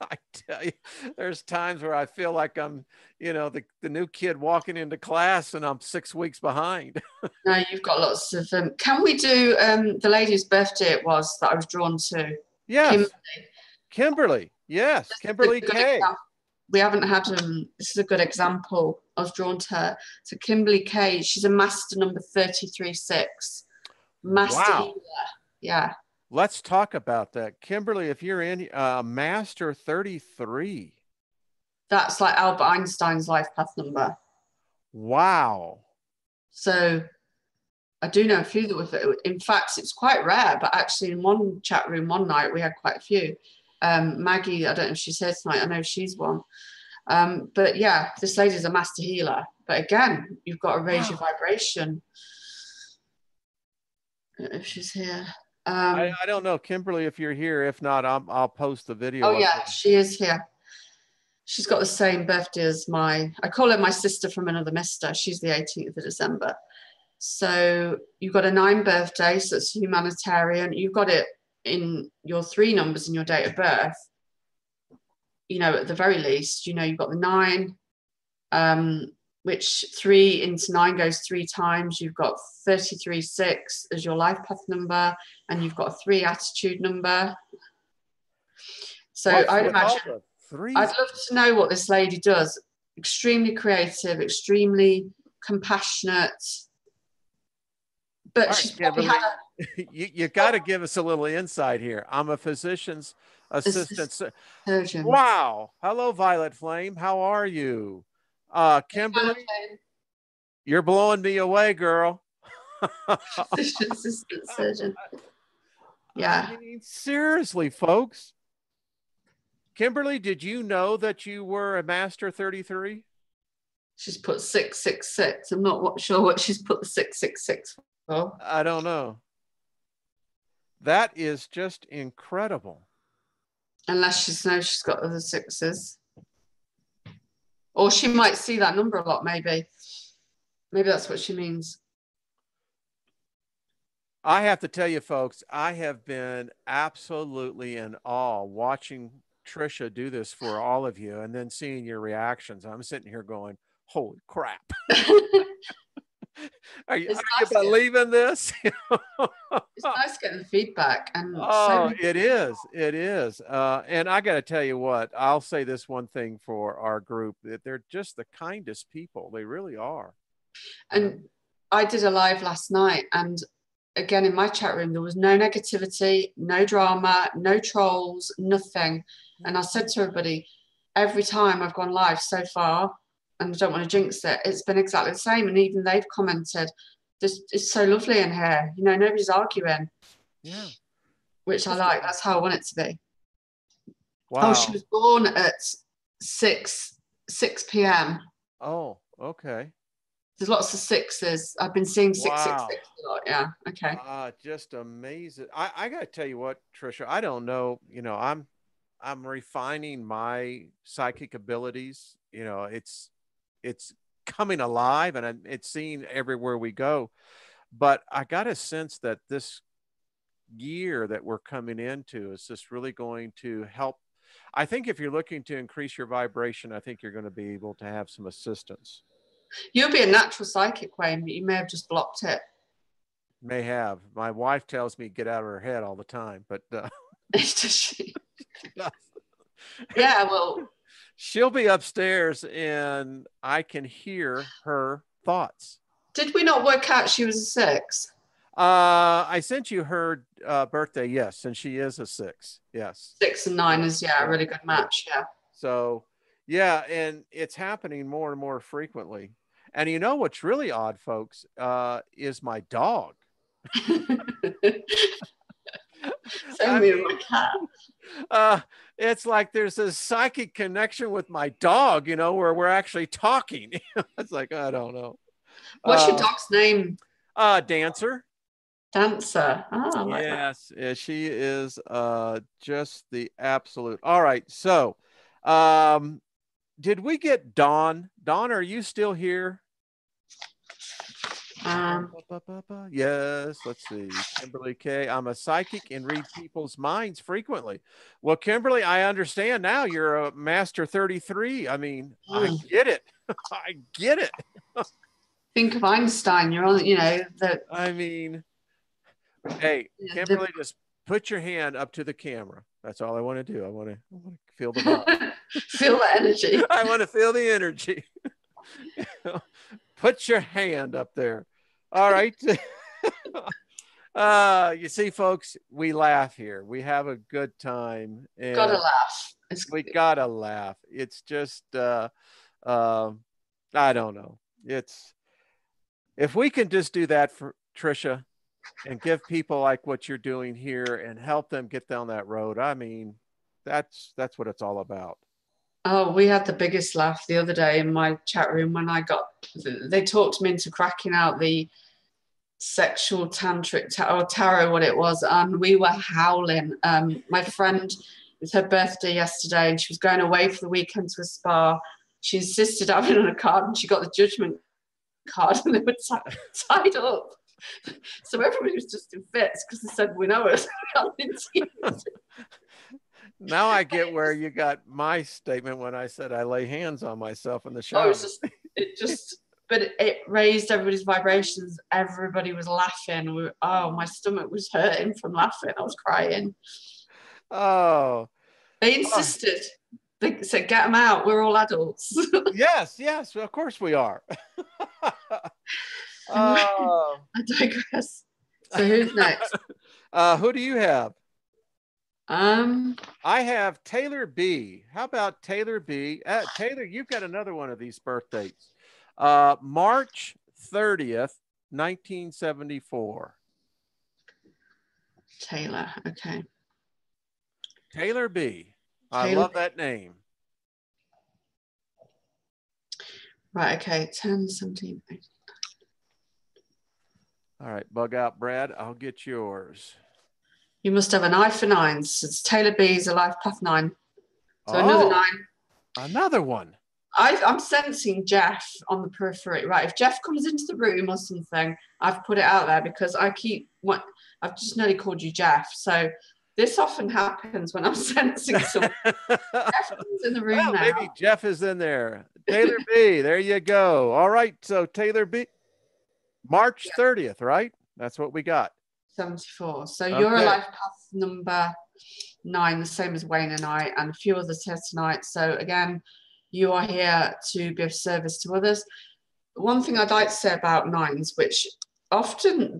I tell you, there's times where I feel like I'm, the new kid walking into class and I'm 6 weeks behind. No, you've got lots of. Can we do the lady's birthday it was that I was drawn to? Kim. Yes, Kimberly. Yes, This is a Kimberly good K. example. We haven't had this is a good example. I was drawn to her. So Kimberly K. She's a master number 33/6. Master healer. Wow. Yeah. Let's talk about that. Kimberly, if you're in Master 33. That's like Albert Einstein's life path number. Wow. So I do know a few that were, in fact, it's quite rare, but actually in one chat room one night, we had quite a few. Maggie, I don't know if she's here tonight. I know she's one. But yeah, this lady's a master healer. But again, you've got to raise your vibration. I don't know if she's here. I don't know, Kimberly, if you're here. If not, I'll post the video Oh up yeah, there. she is here. She's got the same birthday as I call her my sister from another mister. She's the 18th of December. So you've got a 9 birthday, so it's humanitarian. You've got it in your 3 numbers in your date of birth. At the very least, you've got the 9, which 3 into 9 goes 3 times. You've got 33/6 as your life path number, and you've got a 3 attitude number. So What's I'd with all imagine, the I'd threes? love to know what this lady does. Extremely creative, extremely compassionate, All but right, she's probably Kimberly, had you got to give us a little insight here. I'm a physician's a assistant. surgeon. Wow. Hello, Violet Flame. How are you? Kimberly, you're blowing me away, girl. Physician assistant surgeon. I Yeah. mean, seriously, folks. Kimberly, did you know that you were a Master 33? She's put 666. I'm not sure what she's put the 666 for. I don't know. That is just incredible. Unless she knows she's got other sixes. Or she might see that number a lot, maybe. Maybe that's what she means. I have to tell you, folks, I have been absolutely in awe watching Trisha do this for all of you and then seeing your reactions. I'm sitting here going, holy crap. Are you believing this? It's nice getting the feedback. And Oh, it is. It is. And I got to tell you what, I'll say this one thing for our group that they're just the kindest people. They really are. And I did a live last night, and again in my chat room there was no negativity, no drama, no trolls, nothing. And I said to everybody, every time I've gone live so far, and I don't want to jinx it, it's been exactly the same. And even they've commented, this is so lovely in here. Nobody's arguing. Yeah. Which I like. That's how I want it to be. Wow. Oh, she was born at 6 p.m. Oh, okay. There's lots of sixes. I've been seeing 666 a lot. Yeah. Okay. Just amazing. I got to tell you what, Trisha, I don't know, I'm refining my psychic abilities. It's coming alive and it's seen everywhere we go. But I got a sense that this year that we're coming into is just really going to help. I think if you're looking to increase your vibration, I think you're going to be able to have some assistance. You'll be a natural psychic, Wayne, but you may have just blocked it. May have. My wife tells me get out of her head all the time, but Does she? she does. Yeah, well, she'll be upstairs and I can hear her thoughts. Did we not work out she was a 6? I sent you her birthday, yes, and she is a 6. Yes. 6 and 9 is a really good match. Yeah. So yeah, and it's happening more and more frequently. And you know what's really odd, folks, is my dog. Same me and my cat. uh, it's like there's a psychic connection with my dog, where we're actually talking. It's like, I don't know. What's your dog's name? Dancer. Dancer. Oh, I like that. Yes, she is just the absolute. All right. So, um, did we get Dawn? Dawn, are you still here? Yes, let's see. Kimberly K. I'm a psychic and read people's minds frequently. Well, Kimberly, I understand now you're a master 33. I mean, I get it. I get it. Think of Einstein. You're on, I mean, hey, Kimberly, just put your hand up to the camera. That's all I want to do. I want to feel the vibe. Feel the energy. I want to feel the energy. Put your hand up there. All right. You see, folks, we laugh here. We have a good time. And gotta laugh. We gotta laugh. It's just I don't know. It's if we can just do that for Trisha and give people like what you're doing here and help them get down that road. I mean, that's what it's all about. Oh, we had the biggest laugh the other day in my chat room when they talked me into cracking out the sexual tantric or tarot, what it was, and we were howling. My friend, it was her birthday yesterday, and she was going away for the weekend to a spa. She insisted having on a card, and she got the judgment card, and they were tied up. So everybody was just in fits because they said, "We know it." Now I get where you got my statement when I said I lay hands on myself in the shower. But it raised everybody's vibrations. Everybody was laughing. My stomach was hurting from laughing. I was crying. Oh. They insisted. They said, "Get them out. We're all adults." Yes, of course we are. I digress. So who's next? Who do you have? I have Taylor B. How about Taylor B? Taylor, you've got another one of these birth dates. March 30th, 1974. Taylor, okay. Taylor B. I love that name. Right, okay. 10, 17, 18. All right, bug out, Brad. I'll get yours. You must have an eye for nines. It's Taylor B's a life path 9. So another 9. Another one. I'm sensing Jeff on the periphery. Right, if Jeff comes into the room or something, I've put it out there because I've just nearly called you Jeff. So this often happens when I'm sensing something. Jeff comes in the room now. Maybe Jeff is in there. Taylor B, there you go. All right, so Taylor B, March 30th, right? That's what we got. 74. So you're a life path number 9, the same as Wayne and I, and a few others here tonight. So again, you are here to be of service to others. One thing I'd like to say about 9s, which often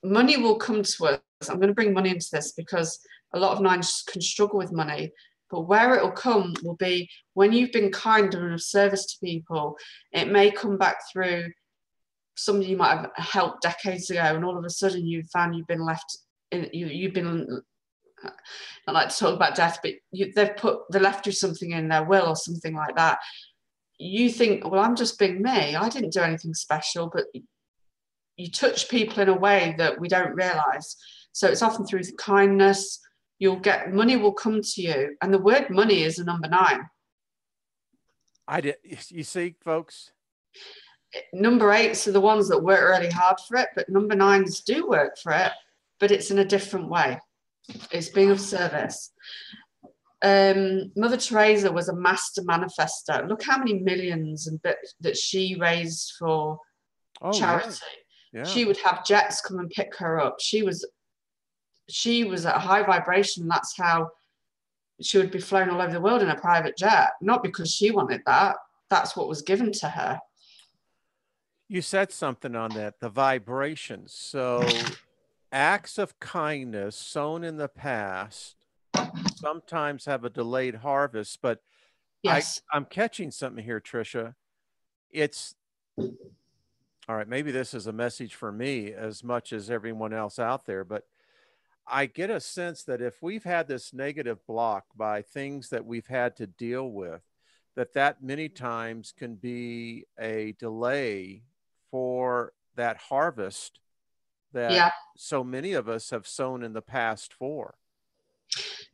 money will come to us. I'm going to bring money into this because a lot of 9s can struggle with money, but where it will come will be when you've been kind and of service to people. It may come back through somebody you might have helped decades ago, and all of a sudden you found you've been left in, you've been, I like to talk about death, but they left you something in their will or something like that. You think, well, I'm just being me. I didn't do anything special, but you touch people in a way that we don't realize. So it's often through kindness. Money will come to you. And the word money is a number 9. You see, folks? Number 8s are the ones that work really hard for it, but number 9s do work for it, but it's in a different way. It's being of service. Mother Teresa was a master manifester. Look how many millions that she raised for charity. Yeah. She would have jets come and pick her up. She was at a high vibration. That's how she would be flown all over the world in a private jet, not because she wanted that. That's what was given to her. You said something on that, the vibrations. So acts of kindness sown in the past sometimes have a delayed harvest, but yes. I'm catching something here, Trisha. It's all right. Maybe this is a message for me as much as everyone else out there, but I get a sense that if we've had this negative block by things that we've had to deal with, that many times can be a delay for that harvest that Yeah. so many of us have sown in the past for.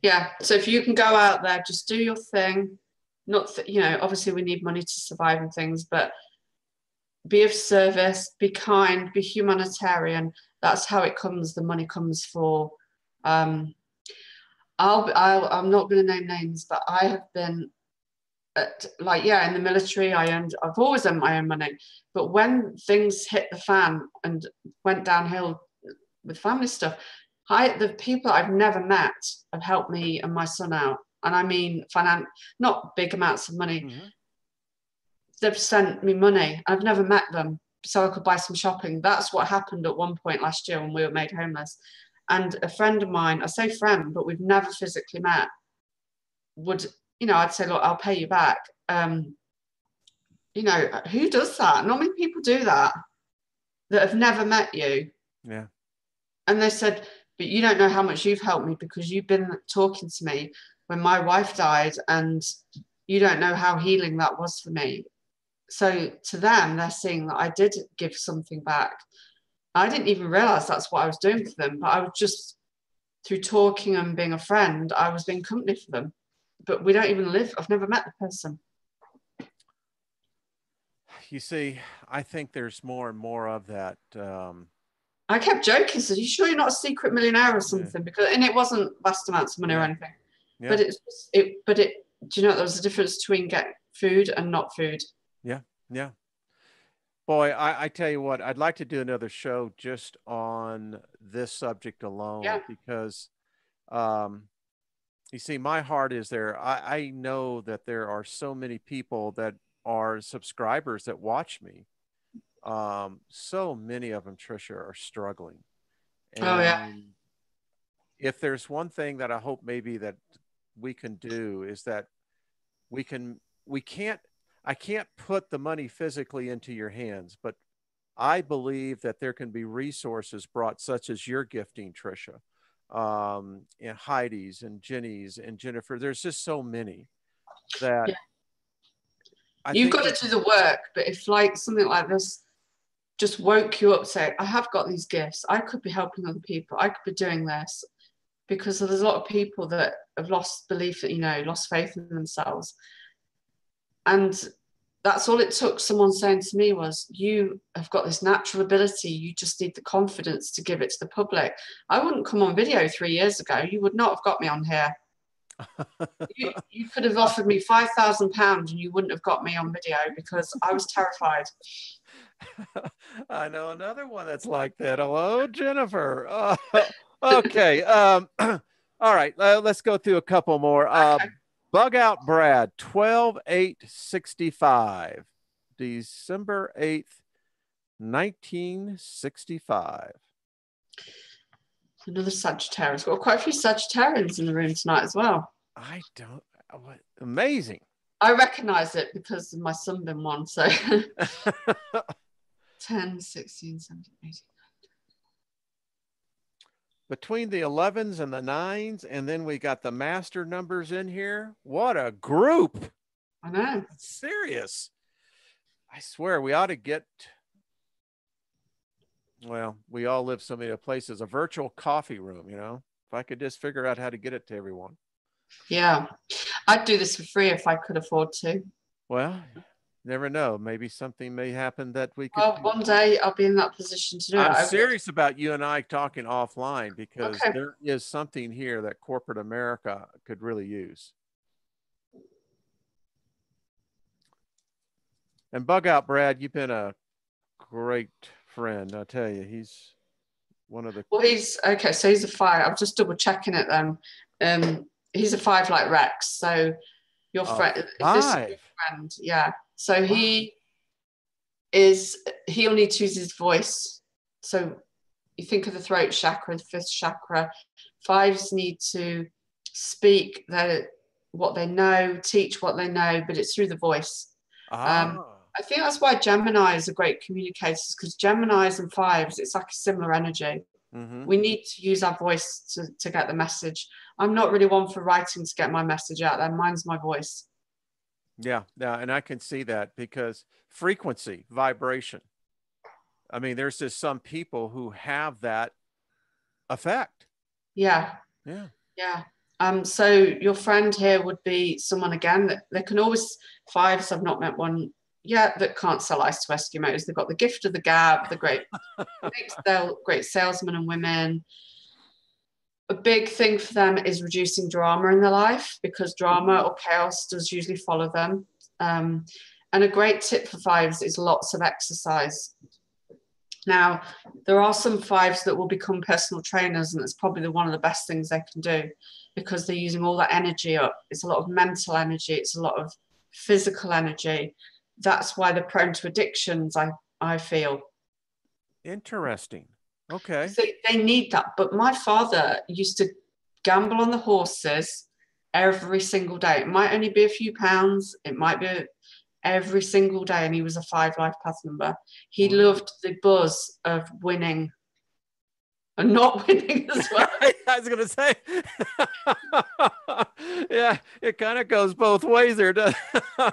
Yeah. So if you can go out there, just do your thing. Not, you know, obviously we need money to survive and things, but be of service, be kind, be humanitarian. That's how it comes. The money comes for. Um, I'm not going to name names, but I have been at, like, yeah, in the military. I've always earned my own money, but when things hit the fan and went downhill with family stuff, the people I've never met have helped me and my son out, and I mean, not big amounts of money. Mm-hmm. They've sent me money. I've never met them, so I could buy some shopping. That's what happened at one point last year when we were made homeless. And a friend of mine, I say friend, but we've never physically met, would, you know, I'd say, look, I'll pay you back. You know, who does that? Not many people do that have never met you. Yeah. And they said, but you don't know how much you've helped me because you've been talking to me when my wife died, and you don't know how healing that was for me. So to them, they're seeing that I did give something back. I didn't even realize that's what I was doing for them, but I was just, through talking and being a friend, I was being company for them. But we don't even live, I've never met the person. You see, I think there's more and more of that. I kept joking, so you sure you're not a secret millionaire or Yeah. something? Because, and it wasn't vast amounts of money or Yeah. anything. Yeah. But do you know there was a difference between getting food and not food? Yeah. Yeah. Boy, I tell you what, I'd like to do another show just on this subject Yeah. alone because, um, you see, my heart is there. I know that there are so many people that are subscribers that watch me. So many of them, Trisha, are struggling. Oh yeah. And if there's one thing that I hope maybe that we can do is that we can't, I can't put the money physically into your hands, but I believe that there can be resources brought, such as your gifting, Trisha, and Heidi's and Jenny's and Jennifer. There's just so many that Yeah. I You've think got we to do can. the work, but if like something like this just woke you up, say, I have got these gifts, I could be helping other people, I could be doing this, because there's a lot of people that have lost belief, that, you know, lost faith in themselves. And that's all it took. Someone saying to me was, you have got this natural ability, you just need the confidence to give it to the public. I wouldn't come on video 3 years ago. You would not have got me on here. You could have offered me £5,000 and you wouldn't have got me on video because I was terrified. I know another one that's like that. Hello, Jennifer. Okay. All right. Let's go through a couple more. Okay. Bug out Brad, 12/8/65, December 8th, 1965. Another Sagittarius. Got quite a few Sagittarians in the room tonight as well. I don't, what, amazing. I recognise it because of my sunburn one. So 10, 16, 17, 18. Between the 11s and the 9s, and then we got the master numbers in here. What a group. I know. That's serious. I swear we ought to get, well, we all live so many places, a virtual coffee room, you know, if I could just figure out how to get it to everyone. Yeah. I'd do this for free if I could afford to. Well, never know. Maybe something may happen that we could Well, do. one day I'll be in that position to do it. I'm I would. serious about you and I talking offline because Okay. there is something here that corporate America could really use. And bug out, Brad, you've been a great friend. I tell you, he's one of the. Well, he's okay. So he's a 5. I'm just double checking it then. He's a 5 like Rex. So your friend, if this is your 5. friend, yeah. So Wow. he'll need to use his voice. So you think of the throat chakra, the 5th chakra. 5s need to speak what they know, teach what they know, but it's through the voice. Ah. I think that's why Geminis are great communicators, because Geminis and 5s, it's like a similar energy. Mm-hmm. We need to use our voice to get the message. I'm not really one for writing to get my message out there. Mine's my voice. Yeah, yeah, and I can see that because frequency, vibration. I mean, there's just some people who have that effect. Yeah, Yeah. yeah. So your friend here would be someone again that they can always fives. I've not met one yet that can't sell ice to Eskimos. They've got the gift of the gab, the great salesmen and women. A big thing for them is reducing drama in their life because drama or chaos does usually follow them. And a great tip for fives is lots of exercise. Now, there are some fives that will become personal trainers, and it's probably one of the best things they can do because they're using all that energy up. It's a lot of mental energy, it's a lot of physical energy. That's why they're prone to addictions, I feel. Interesting. Okay. They need that. But my father used to gamble on the horses every single day. It might only be a few pounds, it might be every single day, and he was a 5 life path member. He Wow. loved the buzz of winning and not winning as well. I was gonna say, yeah, it kind of goes both ways there. Well,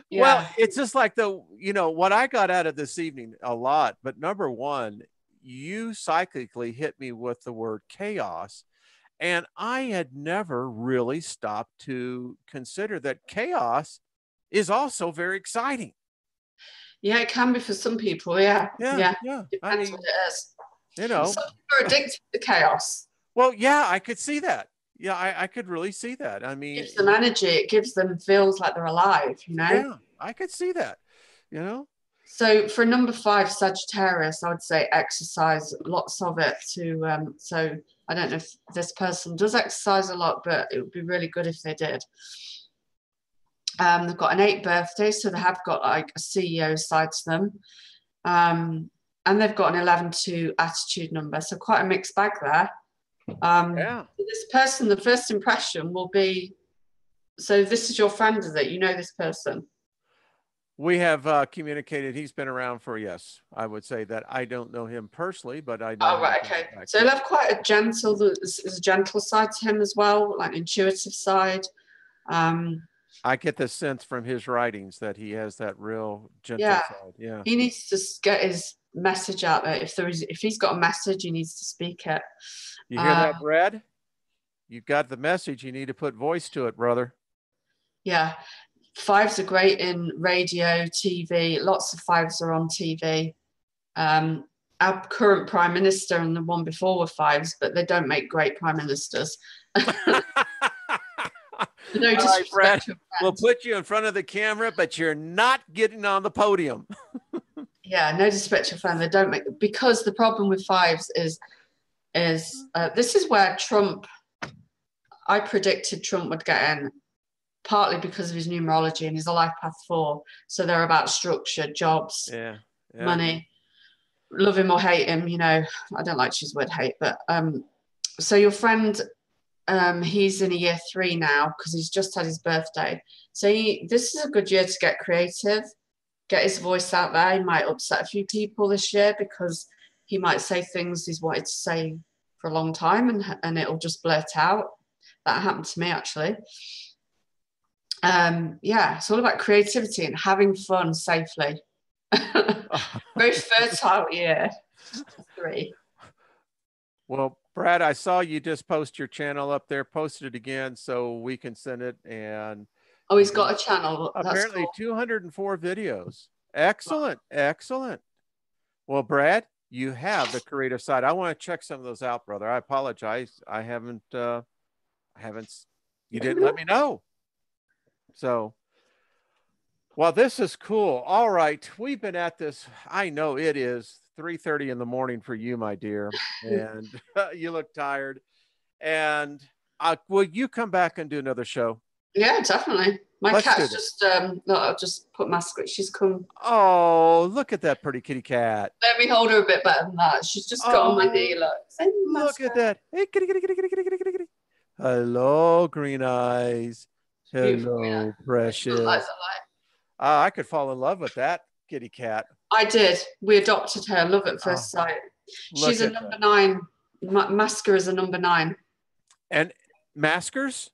Yeah. it's just like what I got out of this evening a lot, but number one, you cyclically hit me with the word chaos. And I had never really stopped to consider that chaos is also very exciting. Yeah, it can be for some people. Yeah. Yeah, Yeah. yeah. I Depends mean, what it is. you know, Some people are addicted to chaos. well, yeah, I could see that. Yeah, I could really see that. I It mean, gives them energy. It gives them feels like they're alive, you know? yeah, I could see that, you know? So for number 5, Sagittarius, I would say exercise, lots of it to, so I don't know if this person does exercise a lot, but it would be really good if they did. They've got an 8th birthday, so they have got like a CEO side to them. And they've got an 11-2 attitude number, so quite a mixed bag there. Yeah. This person, the first impression will be, so this is your friend, is it? You know this person? We have communicated. He's been around for, yes, I would say that. I don't know him personally, but I know Oh, him. right, okay. So he'll have quite a gentle, there's a gentle side to him as well, like an intuitive side. I get the sense from his writings that he has that real gentle Yeah, side. Yeah. he needs to get his message out there. If he's got a message, he needs to speak it. You hear that, Brad? You've got the message. You need to put voice to it, brother. Yeah. 5s are great in radio, TV. Lots of 5s are on TV. Our current prime minister and the one before were 5s, but they don't make great prime ministers. No All right, Brad, disrespect. we'll put you in front of the camera, but you're not getting on the podium. Yeah, no disrespect to your friend. They don't make, because the problem with 5s is this is where I predicted Trump would get in, partly because of his numerology, and he's a life path 4. So they're about structure, jobs, money, love him or hate him. I don't like to use the word hate, but so your friend, he's in a year 3 now because he's just had his birthday. So this is a good year to get creative, get his voice out there. He might upset a few people this year because he might say things he's wanted to say for a long time, and it'll just blurt out. That happened to me, actually. Yeah, it's all about creativity and having fun safely. Very fertile year. 3. Well, Brad, I saw you just post your channel up there. Posted it again so we can send it. And oh, he's got a channel. Apparently, cool. 204 videos. Excellent, excellent. Well, Brad, you have the creative side. I want to check some of those out, brother. I apologize. I haven't. You didn't let me know. So, well, this is cool. All right, we've been at this. I know it is 3:30 in the morning for you, my dear, and you look tired. And will you come back and do another show? Yeah, definitely. My cat's just no, I'll just put my she's come. Oh, look at that pretty kitty cat. Let me hold her a bit better than that. She's just got on my knee. Look at that. Hey, kitty, kitty, kitty, kitty, kitty, kitty, kitty. Hello, green eyes. Hello, precious. I could fall in love with that kitty cat. I did. We adopted her. Love at first sight. She's Look a at number that. 9. Masker is a number 9. And maskers?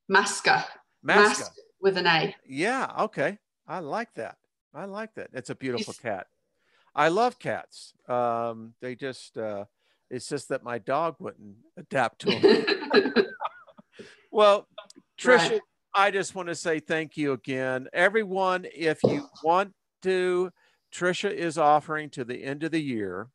Masker. Mask Masca. with an A. Yeah, okay. I like that. I like that. It's a beautiful cat. I love cats. They just it's just that my dog wouldn't adapt to them. Well, Right. Trisha, I just want to say thank you again. Everyone, if you want to, Trisha is offering to the end of the year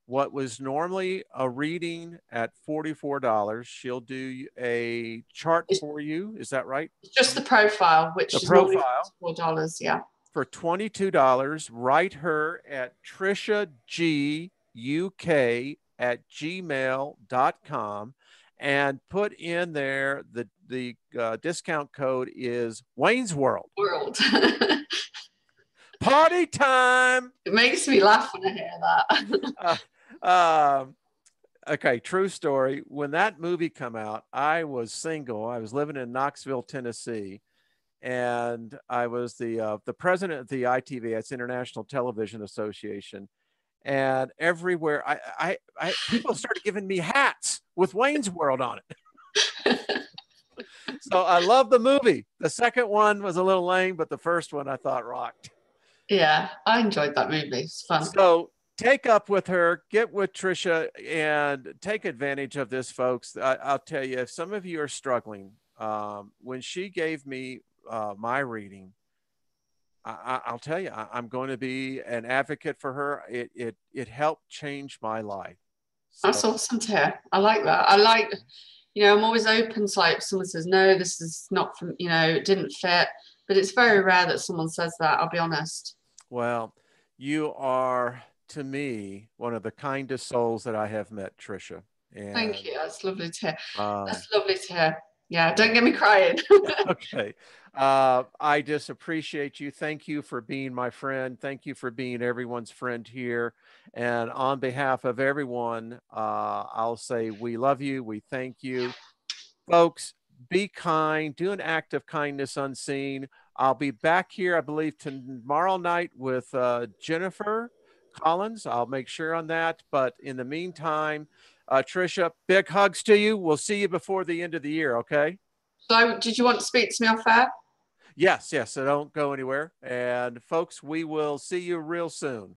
what was normally a reading at $44. She'll do a chart It's for you. Is that right? just the profile, The which is normally profile $4. Yeah. for $22. Write her at Trisha G UK at gmail.com and put in there the discount code is Wayne's World. World. Party time. It makes me laugh when I hear that. Uh, okay, true story. When that movie come out, I was single. I was living in Knoxville, Tennessee, and I was the president of the ITV, that's International Television Association. And everywhere, people started giving me hats with Wayne's World on it. So I love the movie. The second one was a little lame, but the first one I thought rocked. Yeah, I enjoyed that movie. It's fun. So take up with her, get with Trisha, and take advantage of this, folks. I'll tell you, if some of you are struggling, when she gave me my reading, I'll tell you, I'm going to be an advocate for her. It helped change my life. That's So, awesome to hear. I like that. I like, I'm always open to, like, if someone says, no, this is not from, it didn't fit. But it's very rare that someone says that, I'll be honest. well, you are to me one of the kindest souls that I have met, Trisha. Thank And you. That's lovely to hear. um, That's lovely to hear. Yeah, don't yeah. get me crying. Okay. I just appreciate you. Thank you for being my friend. Thank you for being everyone's friend here. And on behalf of everyone, I'll say we love you. We thank you. Folks, be kind. Do an act of kindness unseen. I'll be back here, I believe, tomorrow night with Jennifer Collins. I'll make sure on that. But in the meantime, Trisha, big hugs to you. We'll see you before the end of the year, okay? So, did you want to speak to me off air? Yes, yes. So don't go anywhere. And folks, we will see you real soon.